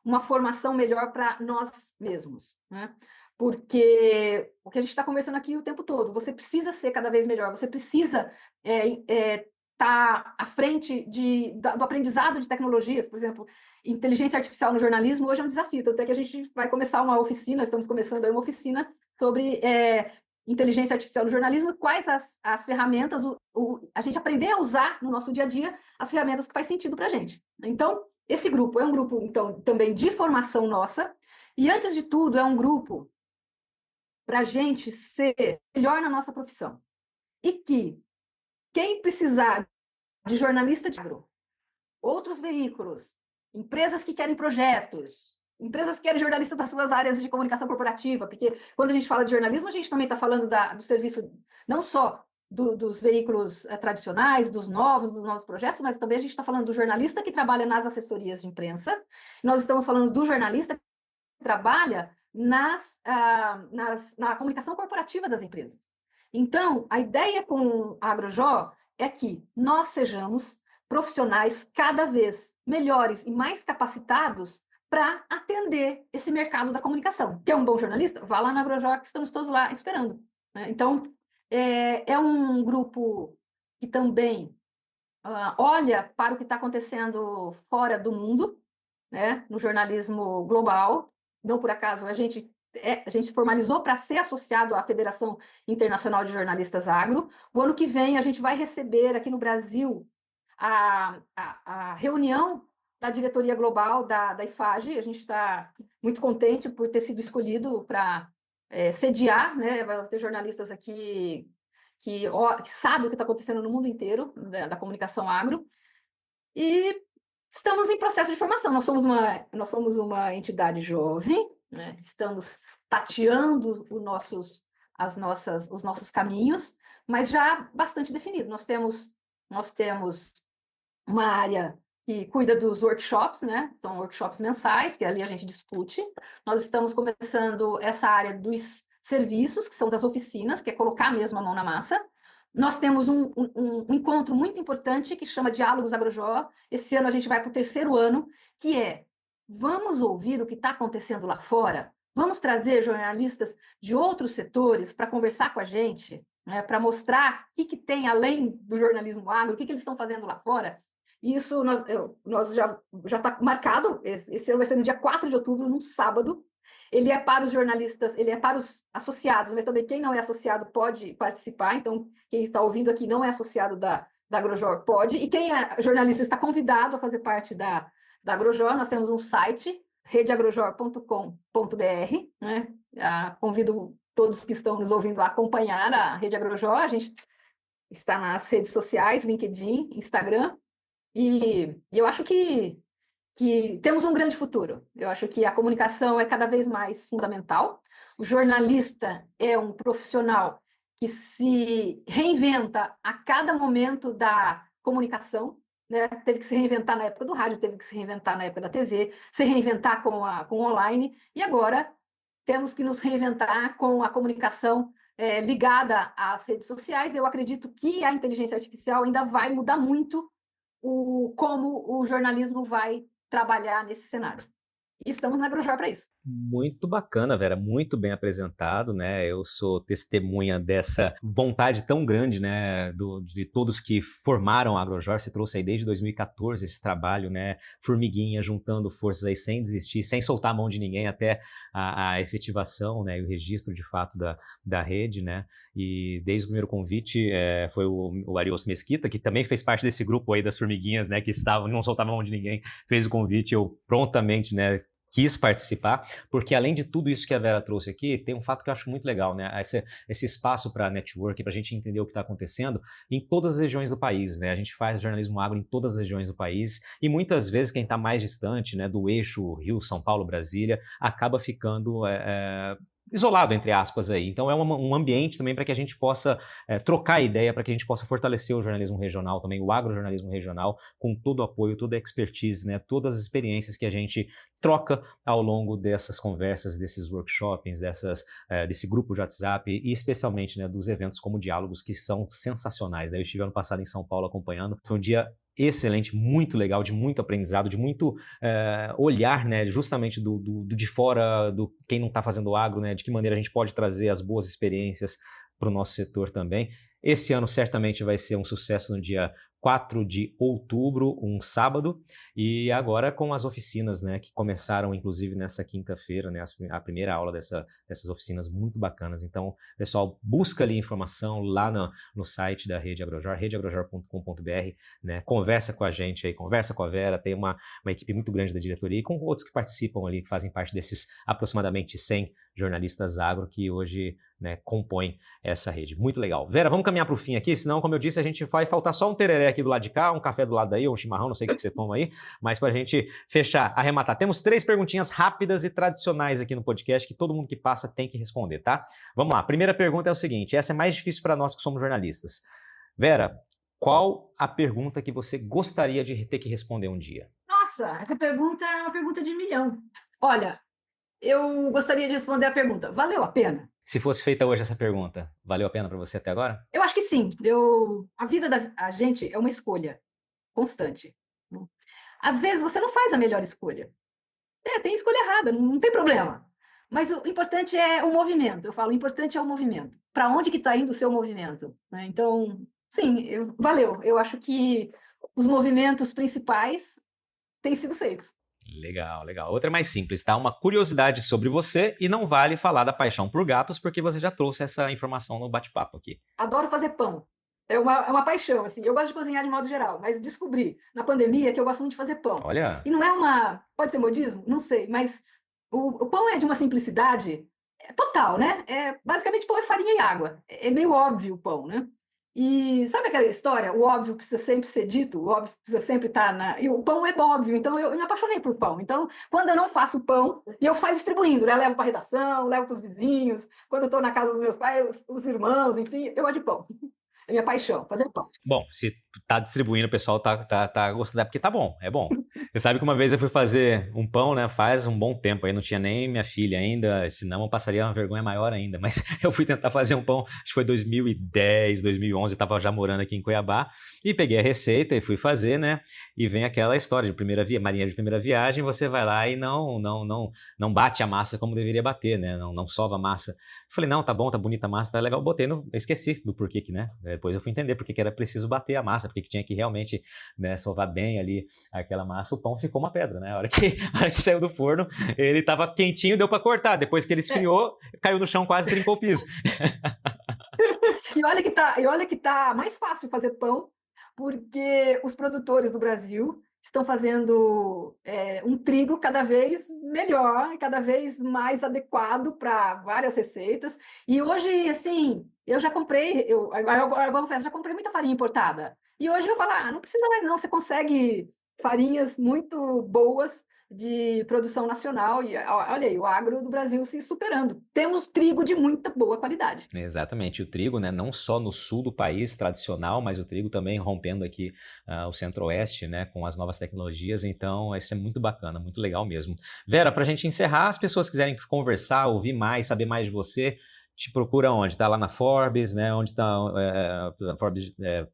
uma formação melhor para nós mesmos, né? Porque o que a gente está conversando aqui o tempo todo, você precisa ser cada vez melhor, você precisa estar à frente do aprendizado de tecnologias. Por exemplo, inteligência artificial no jornalismo hoje é um desafio, tanto é que a gente vai começar uma oficina, estamos começando aí uma oficina sobre inteligência artificial no jornalismo, quais as ferramentas, a gente aprender a usar no nosso dia a dia as ferramentas que faz sentido para a gente. Então, esse grupo é um grupo, então, também de formação nossa, e antes de tudo é um grupo para a gente ser melhor na nossa profissão. E que quem precisar de jornalista de agro, outros veículos, empresas que querem projetos, empresas que querem jornalistas para suas áreas de comunicação corporativa, porque quando a gente fala de jornalismo, a gente também está falando do serviço, não só dos veículos tradicionais, dos novos projetos, mas também a gente está falando do jornalista que trabalha nas assessorias de imprensa, nós estamos falando do jornalista que trabalha na comunicação corporativa das empresas. Então, a ideia com a AgroJó é que nós sejamos profissionais cada vez melhores e mais capacitados para atender esse mercado da comunicação. Quer um bom jornalista? Vá lá na AgroJó, que estamos todos lá esperando. Né? Então, é um grupo que também olha para o que está acontecendo fora do mundo, né? No jornalismo global. Não por acaso, a gente formalizou para ser associado à Federação Internacional de Jornalistas Agro. O ano que vem, a gente vai receber aqui no Brasil a reunião da diretoria global da IFAGE. A gente está muito contente por ter sido escolhido para sediar, né? Vai ter jornalistas aqui que sabem o que está acontecendo no mundo inteiro da comunicação agro. E estamos em processo de formação. Nós somos uma entidade jovem, né? Estamos tateando os nossos caminhos, mas já bastante definido. Nós temos uma área que cuida dos workshops, né? São workshops mensais, que ali a gente discute. Nós estamos começando essa área dos serviços, que são das oficinas, que é colocar mesmo a mão na massa. Nós temos um encontro muito importante que chama Diálogos AgroJó. Esse ano a gente vai para o 3º ano, que é: vamos ouvir o que está acontecendo lá fora? Vamos trazer jornalistas de outros setores para conversar com a gente, né, para mostrar o que tem além do jornalismo agro, o que eles estão fazendo lá fora. Isso nós já está marcado. Esse ano vai ser no dia 4 de outubro, num sábado. Ele é para os jornalistas, ele é para os associados, mas também quem não é associado pode participar. Então, quem está ouvindo aqui não é associado da AgroJó pode. E quem é jornalista está convidado a fazer parte da AgroJó. Nós temos um site, redeagrojó.com.br, né? Convido todos que estão nos ouvindo a acompanhar a Rede AgroJó. A gente está nas redes sociais, LinkedIn, Instagram. E eu acho que temos um grande futuro. Eu acho que a comunicação é cada vez mais fundamental. O jornalista é um profissional que se reinventa a cada momento da comunicação, né? Teve que se reinventar na época do rádio, teve que se reinventar na época da TV, se reinventar com o online, e agora temos que nos reinventar com a comunicação ligada às redes sociais. Eu acredito que a inteligência artificial ainda vai mudar muito como o jornalismo vai trabalhar nesse cenário. E estamos na AgroJó para isso. Muito bacana, Vera, muito bem apresentado, né? Eu sou testemunha dessa vontade tão grande, né, de todos que formaram a AgroJó. Você trouxe aí desde 2014 esse trabalho, né, formiguinha, juntando forças aí sem desistir, sem soltar a mão de ninguém até a efetivação, né, e o registro de fato da rede, né? E desde o primeiro convite foi o Arios Mesquita, que também fez parte desse grupo aí das formiguinhas, né, que não soltavam a mão de ninguém, fez o convite, eu prontamente, né, quis participar, porque além de tudo isso que a Vera trouxe aqui, tem um fato que eu acho muito legal, né? Esse espaço para network, para a gente entender o que está acontecendo em todas as regiões do país, né? A gente faz jornalismo agro em todas as regiões do país e muitas vezes quem está mais distante, né, do eixo Rio, São Paulo, Brasília, acaba ficando isolado, entre aspas, aí. Então é um ambiente também para que a gente possa trocar ideia, para que a gente possa fortalecer o jornalismo regional também, o agrojornalismo regional, com todo o apoio, toda a expertise, né, todas as experiências que a gente troca ao longo dessas conversas, desses workshops, desse grupo de WhatsApp e especialmente, né, dos eventos como Diálogos, que são sensacionais, né? Eu estive ano passado em São Paulo acompanhando, foi um dia excelente, muito legal, de muito aprendizado, de muito olhar, né, justamente do de fora, do quem não está fazendo agro, né, de que maneira a gente pode trazer as boas experiências para o nosso setor também. Esse ano certamente vai ser um sucesso no dia 4 de outubro, um sábado, e agora com as oficinas, né, que começaram inclusive nessa quinta-feira, né, a primeira aula dessas oficinas muito bacanas. Então, pessoal, busca ali informação lá no site da Rede AgroJó, redeagrojor.com.br, né, conversa com a gente aí, conversa com a Vera, tem uma equipe muito grande da diretoria e com outros que participam ali, que fazem parte desses aproximadamente 100 jornalistas agro que hoje, né, compõem essa rede. Muito legal. Vera, vamos caminhar para o fim aqui, senão, como eu disse, a gente vai faltar só um tereré aqui do lado de cá, um café do lado daí, ou um chimarrão, não sei o que você toma aí, mas para a gente fechar, arrematar. Temos 3 perguntinhas rápidas e tradicionais aqui no podcast que todo mundo que passa tem que responder, tá? Vamos lá. A primeira pergunta é o seguinte, essa é mais difícil para nós que somos jornalistas. Vera, qual a pergunta que você gostaria de ter que responder um dia? Nossa, essa pergunta é uma pergunta de milhão. Olha, eu gostaria de responder a pergunta: valeu a pena? Se fosse feita hoje essa pergunta, valeu a pena para você até agora? Eu acho que sim. A vida da gente é uma escolha constante, né? Às vezes você não faz a melhor escolha. Tem escolha errada, não tem problema. Mas o importante é o movimento. Eu falo, o importante é o movimento. Para onde que está indo o seu movimento, né? Então, sim, valeu. Eu acho que os movimentos principais têm sido feitos. Legal, legal. Outra é mais simples, tá? Uma curiosidade sobre você e não vale falar da paixão por gatos porque você já trouxe essa informação no bate-papo aqui. Adoro fazer pão. É uma paixão, assim. Eu gosto de cozinhar de modo geral, mas descobri na pandemia que eu gosto muito de fazer pão. Olha, E não é pode ser modismo? Não sei, mas o pão é de uma simplicidade total, né? Basicamente, pão é farinha e água. É meio óbvio o pão, né? E sabe aquela história? O óbvio precisa sempre ser dito, o óbvio precisa sempre estar E o pão é óbvio, então eu me apaixonei por pão. Então, quando eu não faço pão, eu saio distribuindo, né? Levo para a redação, levo para os vizinhos. Quando eu estou na casa dos meus pais, os irmãos, enfim, eu gosto de pão. É minha paixão, fazer pão. bom, se tá distribuindo, o pessoal tá gostando, é porque tá bom, é bom. Você sabe que uma vez eu fui fazer um pão, né, faz um bom tempo aí, não tinha nem minha filha ainda, senão eu passaria uma vergonha maior ainda, mas eu fui tentar fazer um pão, acho que foi 2010, 2011, tava já morando aqui em Cuiabá, e peguei a receita e fui fazer, né, e vem aquela história de marinha de primeira viagem, você vai lá e não bate a massa como deveria bater, né, não sova a massa. Eu falei, não, tá bom, tá bonita a massa, tá legal, eu esqueci do porquê que, né, depois eu fui entender porque que era preciso bater a massa, porque que tinha que realmente, né, sovar bem ali aquela massa, o pão ficou uma pedra, né, a hora que saiu do forno, ele tava quentinho, deu pra cortar, depois que ele esfriou, caiu no chão, quase trincou o piso. E olha que tá mais fácil fazer pão, porque os produtores do Brasil estão fazendo um trigo cada vez melhor, cada vez mais adequado para várias receitas. E hoje, assim, eu já comprei, agora eu confesso, já comprei muita farinha importada. E hoje eu falo, não precisa mais não, você consegue farinhas muito boas de produção nacional. E olha aí, o agro do Brasil se superando. Temos trigo de muita boa qualidade. Exatamente, o trigo, né, não só no sul do país tradicional, mas o trigo também rompendo aqui o centro-oeste, né, com as novas tecnologias, então isso é muito bacana, muito legal mesmo. Vera, para a gente encerrar, as pessoas quiserem conversar, ouvir mais, saber mais de você, te procura onde? Tá lá na Forbes, né? Onde tá a Forbes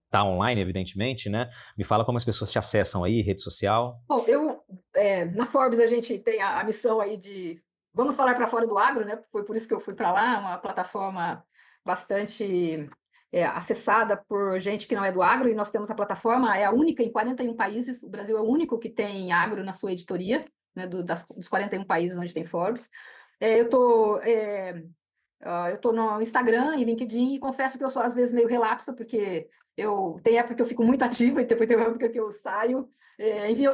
tá online, evidentemente, né? Me fala como as pessoas te acessam aí, rede social. Bom, na Forbes a gente tem a missão aí de vamos falar para fora do agro, né? Foi por isso que eu fui para lá, uma plataforma bastante acessada por gente que não é do agro, e nós temos a plataforma, é a única em 41 países, o Brasil é o único que tem agro na sua editoria, né? Dos 41 países onde tem Forbes. Eu tô no Instagram e LinkedIn e confesso que eu sou às vezes meio relapsa, porque tem época que eu fico muito ativa e depois tem época que eu saio. Enfim,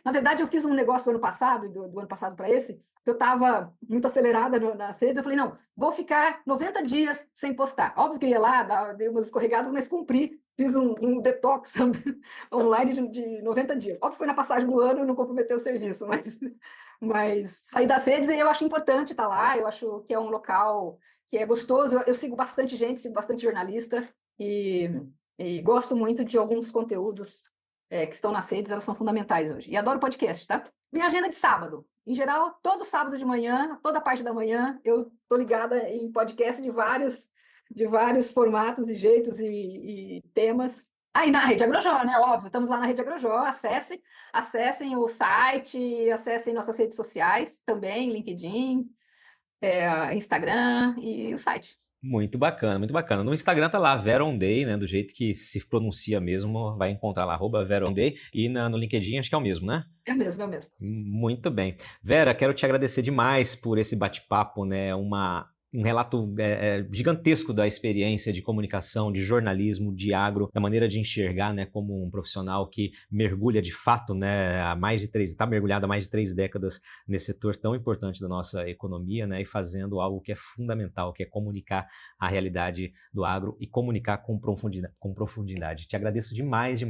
na verdade, eu fiz um negócio ano passado, do ano passado para esse, que eu estava muito acelerada nas redes, eu falei, não, vou ficar 90 dias sem postar. Óbvio que eu ia lá, dei umas escorregadas, mas cumpri, fiz um detox online de 90 dias. Óbvio que foi na passagem do ano, não comprometeu o serviço, mas sair das redes eu acho importante estar lá, eu acho que é um local que é gostoso, eu sigo bastante gente, sigo bastante jornalista e gosto muito de alguns conteúdos que estão nas redes, elas são fundamentais hoje. E adoro podcast, tá? Minha agenda de sábado. Em geral, todo sábado de manhã, toda parte da manhã, eu tô ligada em podcast de vários formatos e jeitos e temas. Aí na Rede Agrojó, né? Óbvio, estamos lá na Rede Agrojó, acessem o site, acessem nossas redes sociais também, LinkedIn, Instagram e o site. Muito bacana, muito bacana. No Instagram tá lá, Veronday, né? Do jeito que se pronuncia mesmo, vai encontrar lá, @Veronday, e no LinkedIn acho que é o mesmo, né? É o mesmo, é o mesmo. Muito bem. Vera, quero te agradecer demais por esse bate-papo, né? Uma um relato gigantesco da experiência de comunicação, de jornalismo, de agro, da maneira de enxergar, né, como um profissional que mergulha de fato, né, está mergulhado há mais de 3 décadas nesse setor tão importante da nossa economia, né, e fazendo algo que é fundamental, que é comunicar a realidade do agro e comunicar com profundidade. Te agradeço demais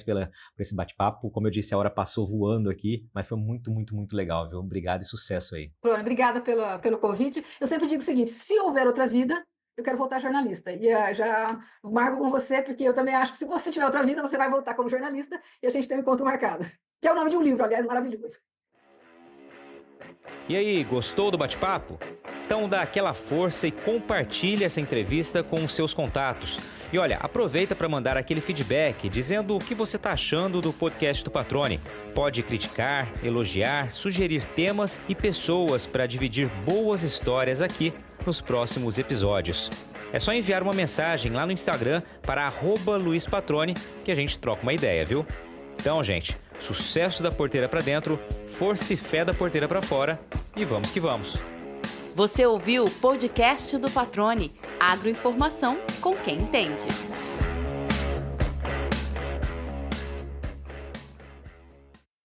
por esse bate-papo. Como eu disse, a hora passou voando aqui, mas foi muito, muito, muito legal, viu? Obrigado e sucesso aí. Obrigada pelo convite. Eu sempre digo o seguinte, se houver outra vida, eu quero voltar jornalista. E já marco com você, porque eu também acho que se você tiver outra vida, você vai voltar como jornalista e a gente tem um encontro marcado. Que é o nome de um livro, aliás, maravilhoso. E aí, gostou do bate-papo? Então dá aquela força e compartilha essa entrevista com os seus contatos. E olha, aproveita para mandar aquele feedback dizendo o que você está achando do podcast do Patrone. Pode criticar, elogiar, sugerir temas e pessoas para dividir boas histórias aqui nos próximos episódios. É só enviar uma mensagem lá no Instagram para @LuizPatrone que a gente troca uma ideia, viu? Então, gente, sucesso da porteira para dentro, força e fé da porteira para fora e vamos que vamos. Você ouviu o podcast do Patrone, agroinformação com quem entende.